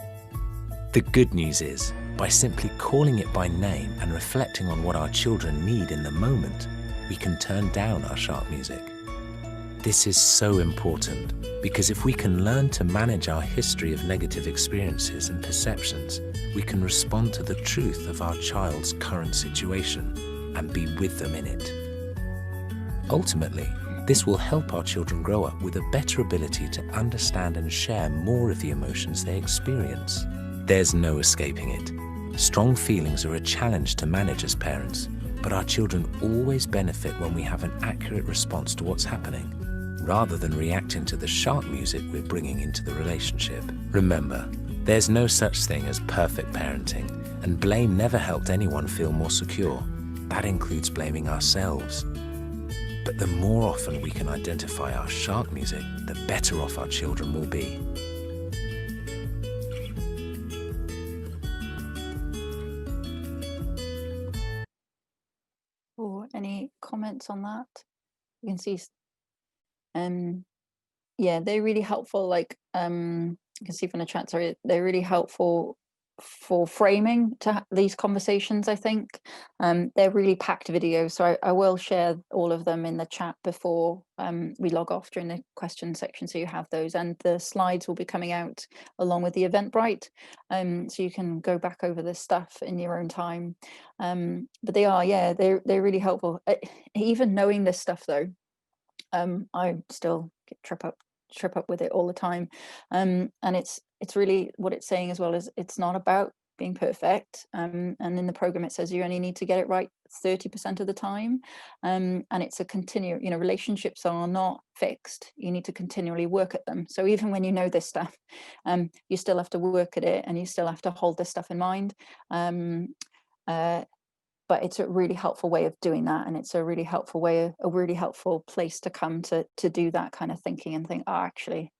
The good news is, by simply calling it by name and reflecting on what our children need in the moment, we can turn down our sharp music. This is so important because if we can learn to manage our history of negative experiences and perceptions, we can respond to the truth of our child's current situation and be with them in it. Ultimately, this will help our children grow up with a better ability to understand and share more of the emotions they experience. There's no escaping it. Strong feelings are a challenge to manage as parents, but our children always benefit when we have an accurate response to what's happening, rather than reacting to the sharp music we're bringing into the relationship. Remember, there's no such thing as perfect parenting, and blame never helped anyone feel more secure. That includes blaming ourselves. But the more often we can identify our sharp music, the better off our children will be. Or any comments on that? You can see, yeah, they're really helpful. Like, you can see from the chat, sorry, they're really helpful for framing these conversations, I think. They're really packed videos, so I will share all of them in the chat before we log off during the question section, so you have those, and the slides will be coming out along with the Eventbrite, so you can go back over this stuff in your own time. But they are, yeah, they're really helpful. Even knowing this stuff though, I still trip up with it all the time, and it's really what it's saying as well is it's not about being perfect, and in the program it says you only need to get it right 30% of the time, and it's a continue, you know, relationships are not fixed, you need to continually work at them. So even when you know this stuff, you still have to work at it, and you still have to hold this stuff in mind, but it's a really helpful way of doing that, and it's a really helpful way, a really helpful place to come to do that kind of thinking and think, oh, actually,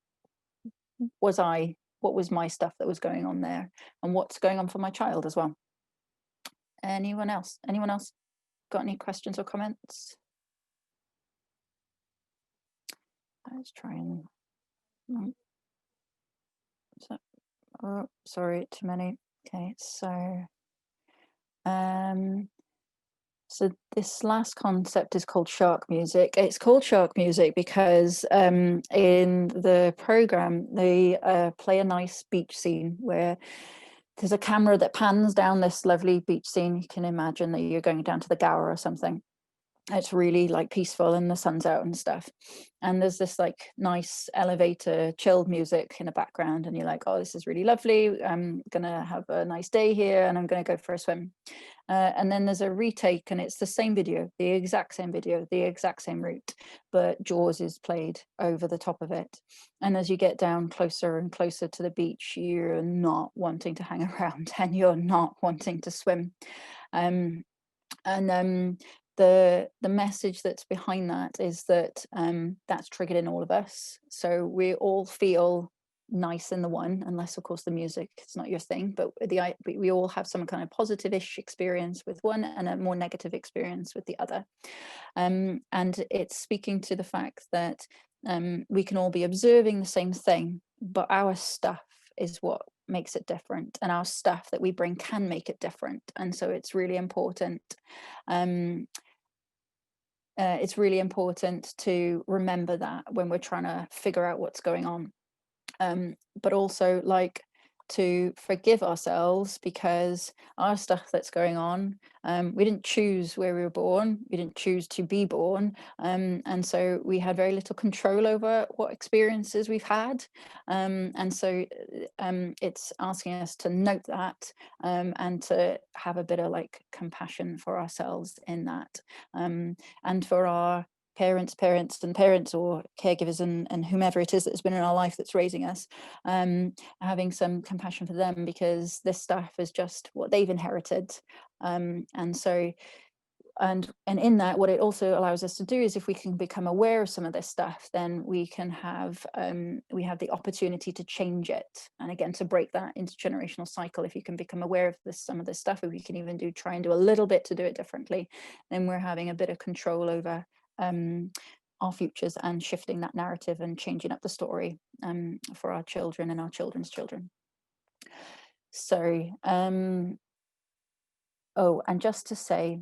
what was my stuff that was going on there, and what's going on for my child as well. Anyone else got any questions or comments? Let's try and oh, sorry, too many. Okay, so this last concept is called shark music. It's called shark music because in the program they play a nice beach scene where there's a camera that pans down this lovely beach scene. You can imagine that you're going down to the Gower or something. It's really like peaceful and the sun's out and stuff, and there's this like nice elevator chilled music in the background, and you're like, oh, this is really lovely, I'm gonna have a nice day here and I'm gonna go for a swim. And then there's a retake, and it's the same video, the exact same video, the exact same route, but Jaws is played over the top of it. And as you get down closer and closer to the beach, you're not wanting to hang around and you're not wanting to swim. The message that's behind that is that that's triggered in all of us. So we all feel nice in the one, unless of course the music is not your thing, but we all have some kind of positive-ish experience with one and a more negative experience with the other. And it's speaking to the fact that we can all be observing the same thing, but our stuff is what makes it different, and our stuff that we bring can make it different. And so it's really important. It's really important to remember that when we're trying to figure out what's going on, but also like to forgive ourselves, because our stuff that's going on, we didn't choose where we were born, we didn't choose to be born, and so we had very little control over what experiences we've had, and so it's asking us to note that, and to have a bit of like compassion for ourselves in that, and for our parents or caregivers and whomever it is that's been in our life that's raising us, having some compassion for them, because this stuff is just what they've inherited, and so and in that, what it also allows us to do is, if we can become aware of some of this stuff, then we can have we have the opportunity to change it, and again, to break that intergenerational cycle. If you can become aware of some of this stuff, if we can even try and do a little bit to do it differently, then we're having a bit of control over our futures and shifting that narrative and changing up the story for our children and our children's children. So oh, and just to say,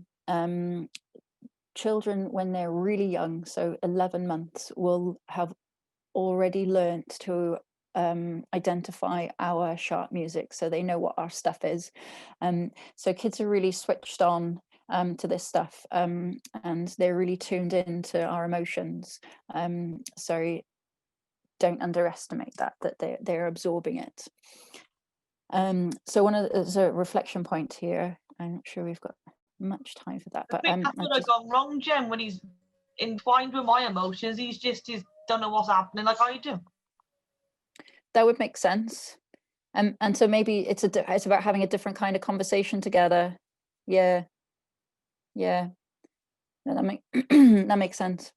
children, when they're really young, so 11 months, will have already learnt to identify our sharp music, so they know what our stuff is. So kids are really switched on to this stuff, and they're really tuned into our emotions. So don't underestimate that they're absorbing it. So there's a reflection point here. I'm not sure we've got much time for that, but I think that's what I've gone wrong, Jen. When he's entwined with my emotions, he's don't know what's happening like I do. That would make sense. And so maybe it's about having a different kind of conversation together. Yeah. No, that makes sense.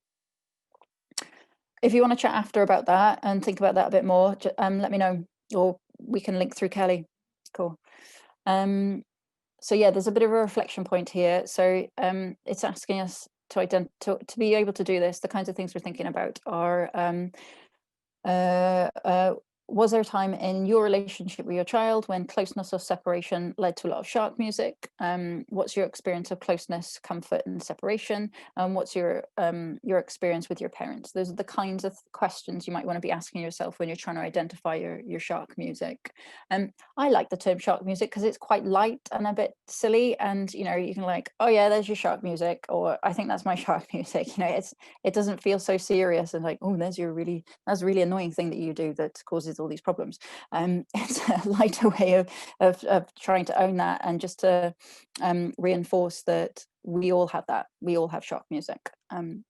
If you want to chat after about that and think about that a bit more, let me know, or we can link through Kelly. Cool. So yeah, there's a bit of a reflection point here. So it's asking us to be able to do this. The kinds of things we're thinking about are was there a time in your relationship with your child when closeness or separation led to a lot of shark music? What's your experience of closeness, comfort, and separation? What's your experience with your parents? Those are the kinds of questions you might want to be asking yourself when you're trying to identify your shark music. I like the term shark music because it's quite light and a bit silly, and you can like, oh yeah, there's your shark music, or I think that's my shark music. It doesn't feel so serious and like, oh, that's a really annoying thing that you do that causes all these problems. It's a lighter way of trying to own that, and just to reinforce that we all have that. We all have shark music, and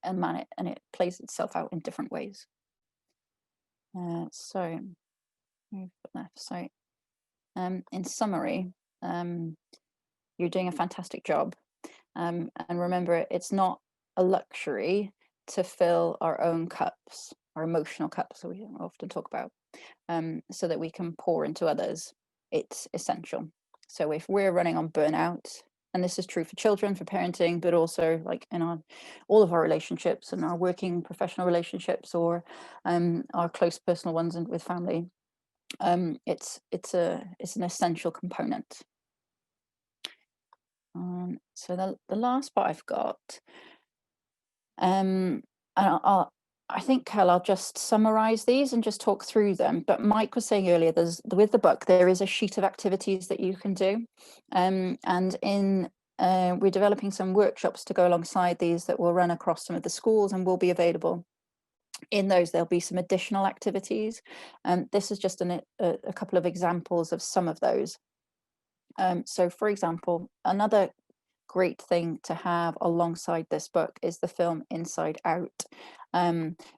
it plays itself out in different ways. So in summary, you're doing a fantastic job, and remember, it's not a luxury to fill our own cups, our emotional cups that we often talk about, so that we can pour into others. It's essential. So if we're running on burnout, and this is true for children, for parenting, but also like in all of our relationships and our working professional relationships, or our close personal ones and with family, it's an essential component. So the last part I've got, and I think, Kel, I'll just summarize these and just talk through them. But Mike was saying earlier, with the book, there is a sheet of activities that you can do. And we're developing some workshops to go alongside these that will run across some of the schools and will be available. In those, there'll be some additional activities. This is just a couple of examples of some of those. So, for example, another great thing to have alongside this book is the film Inside Out,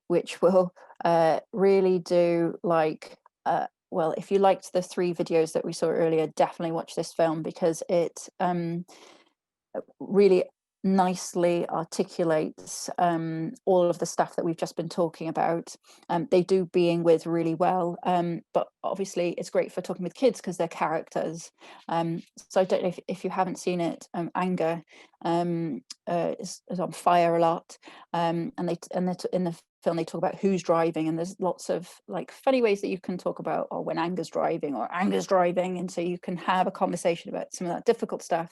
which will really do well, if you liked the 3 videos that we saw earlier, definitely watch this film, because it really nicely articulates all of the stuff that we've just been talking about. They do being with really well, but obviously it's great for talking with kids because they're characters. So I don't know if you haven't seen it. Anger is on fire a lot, and in the film they talk about who's driving, and there's lots of like funny ways that you can talk about, or when anger's driving, and so you can have a conversation about some of that difficult stuff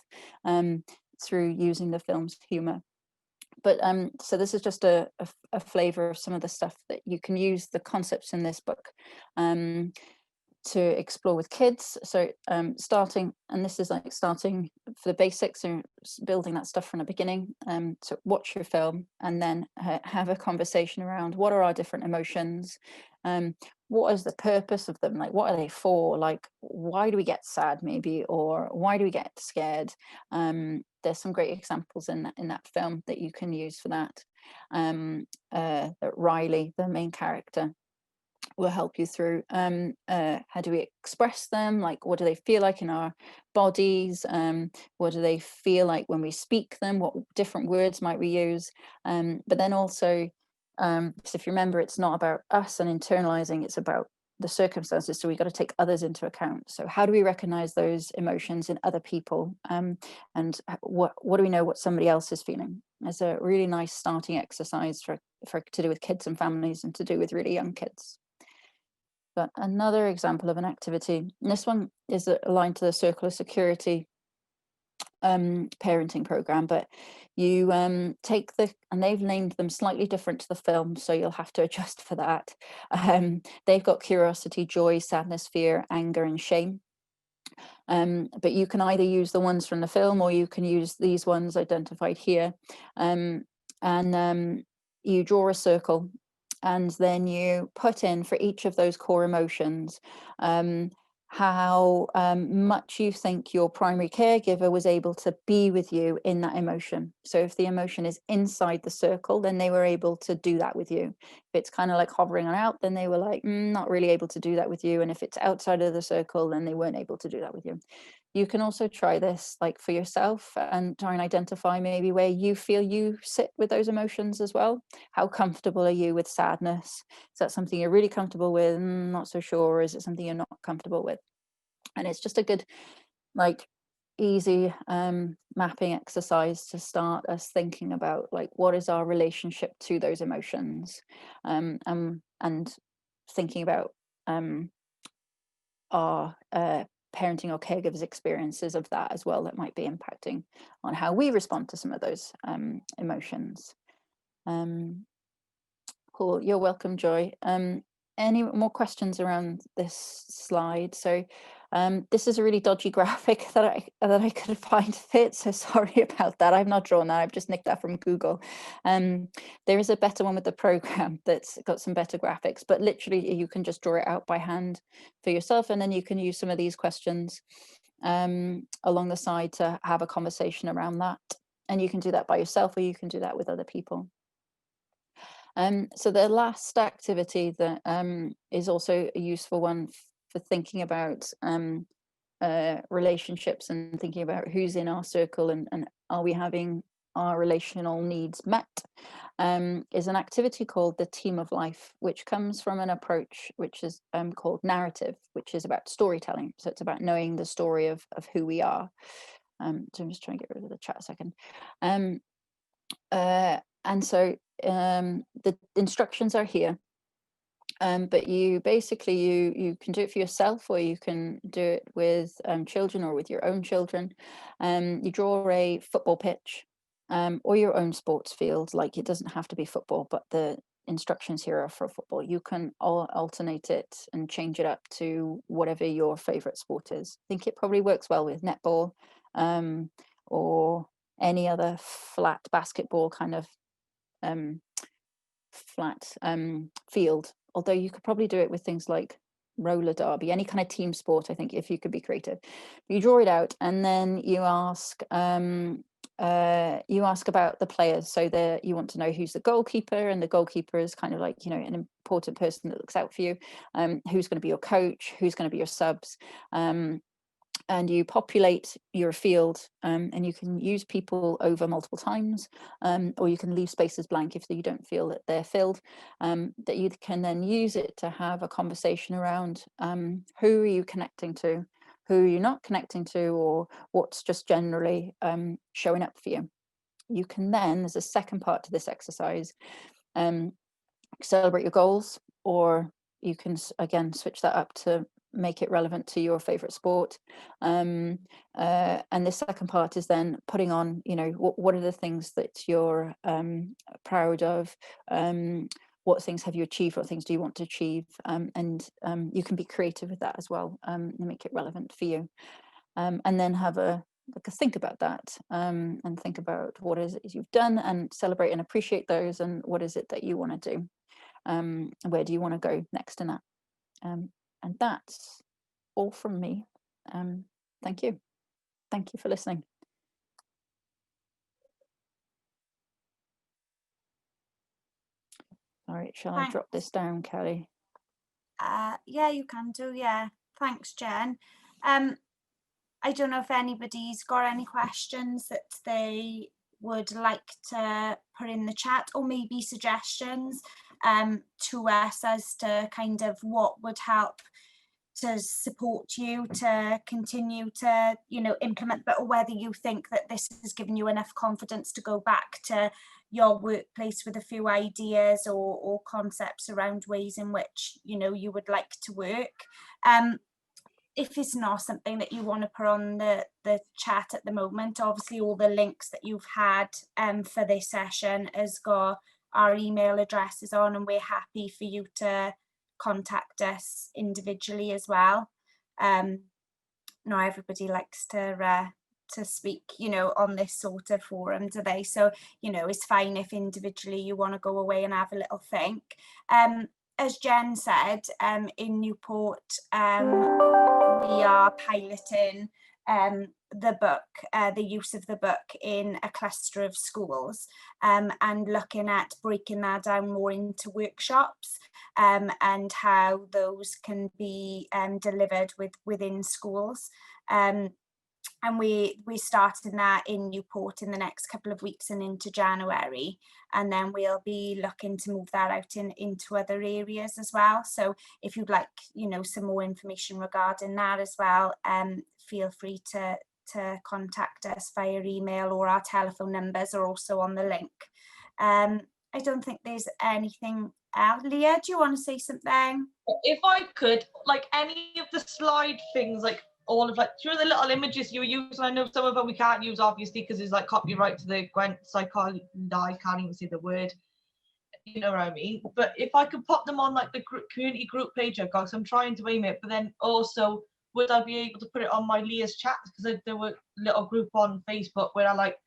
through using the film's humor. But so this is just a flavor of some of the stuff that you can use the concepts in this book to explore with kids. So starting for the basics, and building that stuff from the beginning. So watch your film and then have a conversation around what are our different emotions, what is the purpose of them, like what are they for, like why do we get sad maybe, or why do we get scared. There's some great examples in that film that you can use for that. Riley, the main character, will help you through. How do we express them? Like, what do they feel like in our bodies? What do they feel like when we speak them? What different words might we use? But then also, so if you remember, it's not about us and internalizing, it's about the circumstances. So we've got to take others into account. So how do we recognize those emotions in other people? And what do we know what somebody else is feeling? It's a really nice starting exercise for to do with kids and families, and to do with really young kids. But another example of an activity, and this one is aligned to the Circle of Security parenting program, but you take and they've named them slightly different to the film, so you'll have to adjust for that. They've got curiosity, joy, sadness, fear, anger, and shame. But you can either use the ones from the film, or you can use these ones identified here. And you draw a circle, and then you put in for each of those core emotions how much you think your primary caregiver was able to be with you in that emotion. So if the emotion is inside the circle, then they were able to do that with you. If it's kind of like hovering on out, then they were like not really able to do that with you. And if it's outside of the circle, then they weren't able to do that with you. You can also try this like for yourself and try and identify maybe where you feel you sit with those emotions as well. How comfortable are you with sadness? Is that something you're really comfortable with? Not so sure. Or is it something you're not comfortable with? And it's just a good, like, easy mapping exercise to start us thinking about, like, what is our relationship to those emotions, and thinking about our parenting or caregivers' experiences of that as well, that might be impacting on how we respond to some of those emotions. Cool, you're welcome, Joy. Any more questions around this slide? So this is a really dodgy graphic that I couldn't find fit, so sorry about that. I've not drawn that, I've just nicked that from Google. There is a better one with the program that's got some better graphics, but literally you can just draw it out by hand for yourself, and then you can use some of these questions along the side to have a conversation around that. And you can do that by yourself, or you can do that with other people. So the last activity that is also a useful one for thinking about relationships and thinking about who's in our circle and are we having our relational needs met, is an activity called the Team of Life, which comes from an approach which is called narrative, which is about storytelling. So it's about knowing the story of who we are. So I'm just trying to get rid of the chat a second. And so the instructions are here, but you basically you can do it for yourself, or you can do it with children or with your own children. You draw a football pitch or your own sports field. Like, it doesn't have to be football, but the instructions here are for football. You can alternate it and change it up to whatever your favorite sport is. I think it probably works well with netball or any other flat basketball kind of flat field, although you could probably do it with things like roller derby, any kind of team sport, I think, if you could be creative. You draw it out, and then you ask about the players. So that you want to know who's the goalkeeper, and the goalkeeper is kind of like, you know, an important person that looks out for you. Who's going to be your coach, who's going to be your subs, and you populate your field, and you can use people over multiple times, or you can leave spaces blank if you don't feel that they're filled, that you can then use it to have a conversation around who are you connecting to, who are you not connecting to, or what's just generally showing up for you. You can then, there's a second part to this exercise, celebrate your goals, or you can again switch that up to make it relevant to your favorite sport. And the second part is then putting on, you know, what are the things that you're proud of, what things have you achieved, what things do you want to achieve, and you can be creative with that as well, and make it relevant for you, and then have a think about that, and think about what is it you've done, and celebrate and appreciate those, and what is it that you want to do, where do you want to go next in that. And that's all from me. Thank you. Thank you for listening. All right, shall I drop this down, Kelly? Yeah, you can do, yeah. Thanks, Jen. I don't know if anybody's got any questions that they would like to put in the chat, or maybe suggestions to us as to kind of what would help to support you to continue to, you know, implement, but whether you think that this has given you enough confidence to go back to your workplace with a few ideas or concepts around ways in which, you know, you would like to work. If it's not something that you want to put on the chat at the moment, obviously all the links that you've had for this session has got our email addresses on, and we're happy for you to contact us individually as well. Not everybody likes to speak, you know, on this sort of forum, do they? So, you know, it's fine if individually you want to go away and have a little think. As Jen said, in Newport, we are piloting the book, the use of the book in a cluster of schools, and looking at breaking that down more into workshops, and how those can be delivered within schools. And we're starting that in Newport in the next couple of weeks and into January, and then we'll be looking to move that out into other areas as well. So if you'd like, you know, some more information regarding that as well, feel free to contact us via email, or our telephone numbers are also on the link. I don't think there's anything else. Leah, do you want to say something? If I could, like any of the slide things, like all of like through the little images you were using, I know some of them we can't use obviously because it's like copyright to the Gwent, so I can't even say the word, you know what I mean, but if I could pop them on like the community group page I've got, because I'm trying to aim it, but then also would I be able to put it on my Leah's chat, because there were a little group on Facebook where I like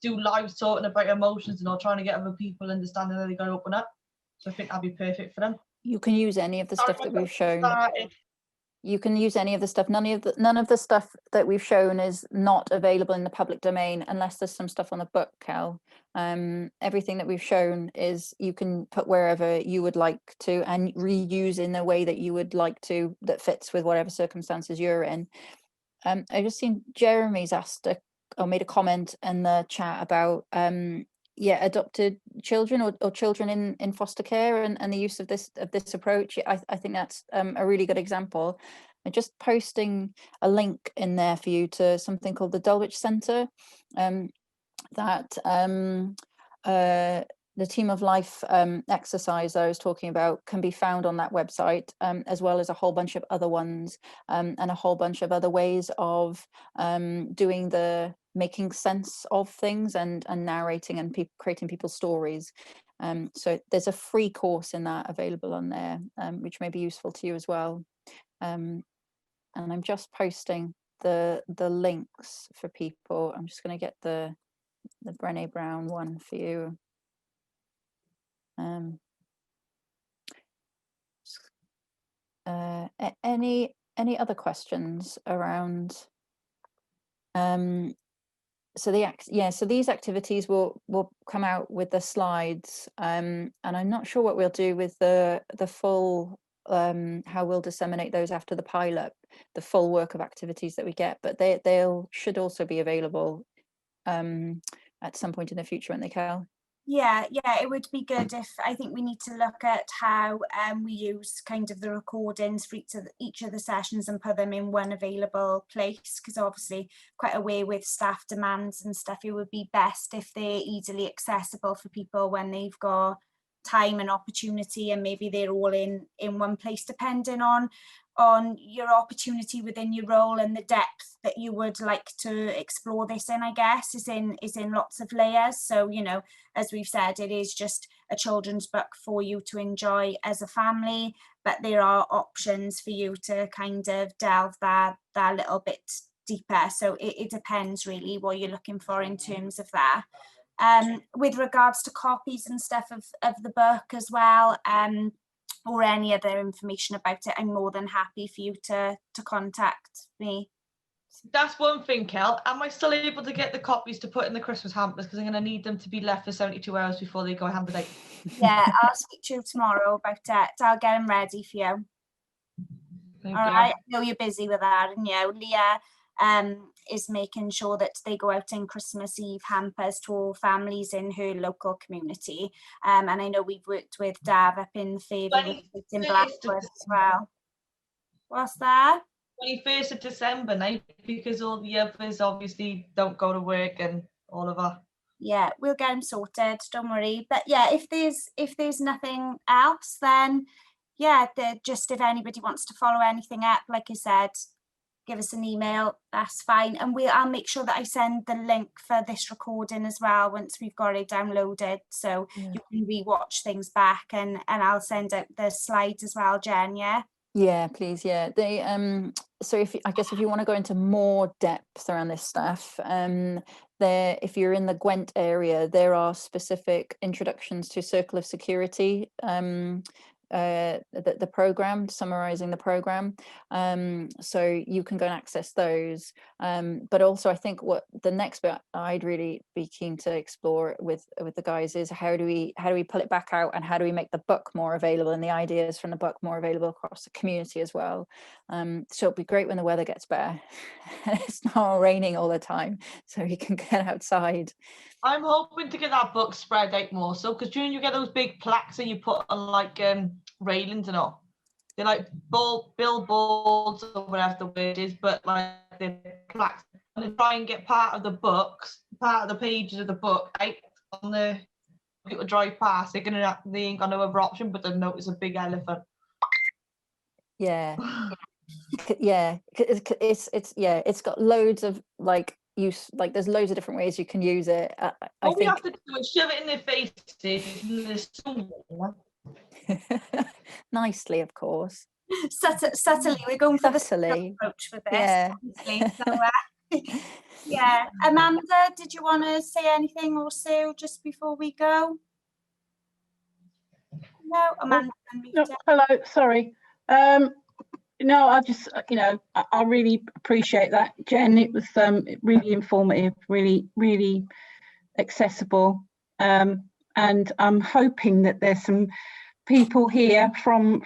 do live sorting about emotions and all, trying to get other people understanding how they got to open up, so I think that'd be perfect for them. You can use any of the stuff that we've shown. Started. You can use any of the stuff. None of the stuff that we've shown is not available in the public domain unless there's some stuff on the book, Cal. Everything that we've shown is you can put wherever you would like to and reuse in the way that you would like to, that fits with whatever circumstances you're in. I just seen Jeremy's asked or made a comment in the chat about adopted children or children in foster care and the use of this approach. I think that's a really good example. I'm just posting a link in there for you to something called the Dulwich Centre, that the Team of Life exercise I was talking about can be found on that website, as well as a whole bunch of other ones, and a whole bunch of other ways of doing the making sense of things and narrating and creating people's stories. So there's a free course in that available on there, which may be useful to you as well. And I'm just posting the links for people. I'm just going to get the Brené Brown one for you. Any other questions around? So these activities will come out with the slides, and I'm not sure what we'll do with the full, how we'll disseminate those after the pilot, the full work of activities that we get, but they should also be available at some point in the future, won't they, Cal? Yeah, it would be good if, I think we need to look at how we use kind of the recordings for each of the sessions and put them in one available place, because obviously quite aware with staff demands and stuff, it would be best if they're easily accessible for people when they've got time and opportunity, and maybe they're all in one place, depending on your opportunity within your role and the depth that you would like to explore this in, I guess, is in lots of layers. So, you know, as we've said, it is just a children's book for you to enjoy as a family, but there are options for you to kind of delve that little bit deeper. So it depends really what you're looking for in terms of that. With regards to copies and stuff of the book as well, or any other information about it, I'm more than happy for you to contact me. That's one thing, Kel. Am I still able to get the copies to put in the Christmas hampers? Because I'm going to need them to be left for 72 hours before they go hampered out. Yeah, I'll speak to you tomorrow about it. I'll get them ready for you. Thank All you. right, I know you're busy with that, and Leah is making sure that they go out in Christmas Eve hampers to all families in her local community. And I know we've worked with Dav up in Favour in Blackwood as well. What's that? 21st of December night, because all the others obviously don't go to work and all of that. Yeah, we'll get them sorted, don't worry. But yeah, if there's nothing else, then yeah, just if anybody wants to follow anything up, like I said, give us an email, that's fine. And I'll make sure that I send the link for this recording as well once we've got it downloaded, so you can rewatch things back, and I'll send out the slides as well, Jen. Yeah, please. Yeah, they so if you want to go into more depth around this stuff, there, if you're in the Gwent area, there are specific introductions to Circle of Security, the program, summarizing the program, so you can go and access those, but also I think what the next bit I'd really be keen to explore with the guys is how do we pull it back out, and how do we make the book more available and the ideas from the book more available across the community as well. So it'll be great when the weather gets better and it's not raining all the time, so we can get outside. I'm hoping to get that book spread out more, so because you get those big plaques that you put on like railings and all. They're like billboards or whatever the word is, but like they're plaques. And they try and get part of the pages of the book out on the people drive past. They ain't got no other option but to notice a big elephant. Yeah. Yeah, it's got loads of like use, like there's loads of different ways you can use it. All we have to do is shove it in their faces. Nicely, of course. Subtly, we're going for the approach with this. Yeah. So, yeah. Amanda, did you want to say anything, or Sue, just before we go? No, Amanda. No, hello, sorry. No, I just, I really appreciate that, Jen. It was really informative, really accessible. And I'm hoping that there's some people here from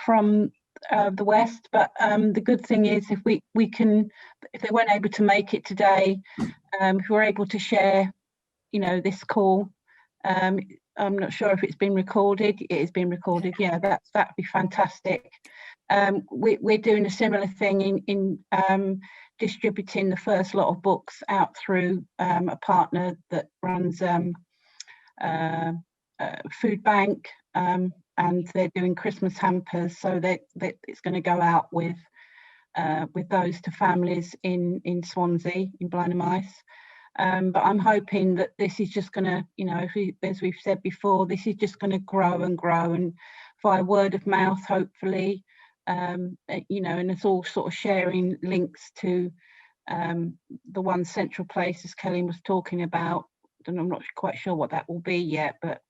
the West, but the good thing is if they weren't able to make it today, if we're able to share, this call, I'm not sure if it's been recorded. It has been recorded. Yeah, that'd be fantastic. We're doing a similar thing in distributing the first lot of books out through a partner that runs a food bank, and they're doing Christmas hampers, so that it's going to go out with those to families in Swansea, in Blenheim Ice. But I'm hoping that this is just going to, as we've said before, this is just going to grow and grow, and via word of mouth, hopefully, and it's all sort of sharing links to the one central place, as Kelly was talking about. And I'm not quite sure what that will be yet, but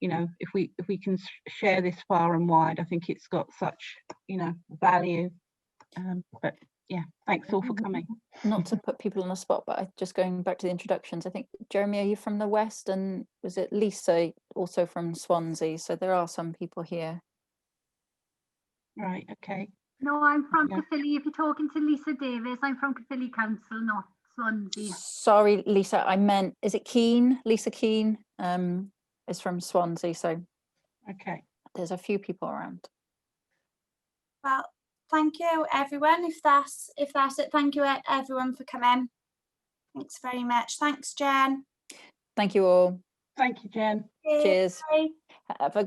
if we can share this far and wide, I think it's got such value. But yeah, thanks all for coming. Not to put people on the spot, but just going back to the introductions, I think, Jeremy, are you from the West? And was it Lisa also from Swansea? So there are some people here. Right, okay. No, I'm from Caerphilly. If you're talking to Lisa Davis, I'm from Caerphilly Council, not Swansea. Sorry, Lisa, I meant, is it Keane? Lisa Keane is from Swansea, so okay. There's a few people around. Well, thank you, everyone. If that's it, thank you everyone for coming. Thanks very much. Thanks, Jen. Thank you all. Thank you, Jen. Cheers. Bye. Have a good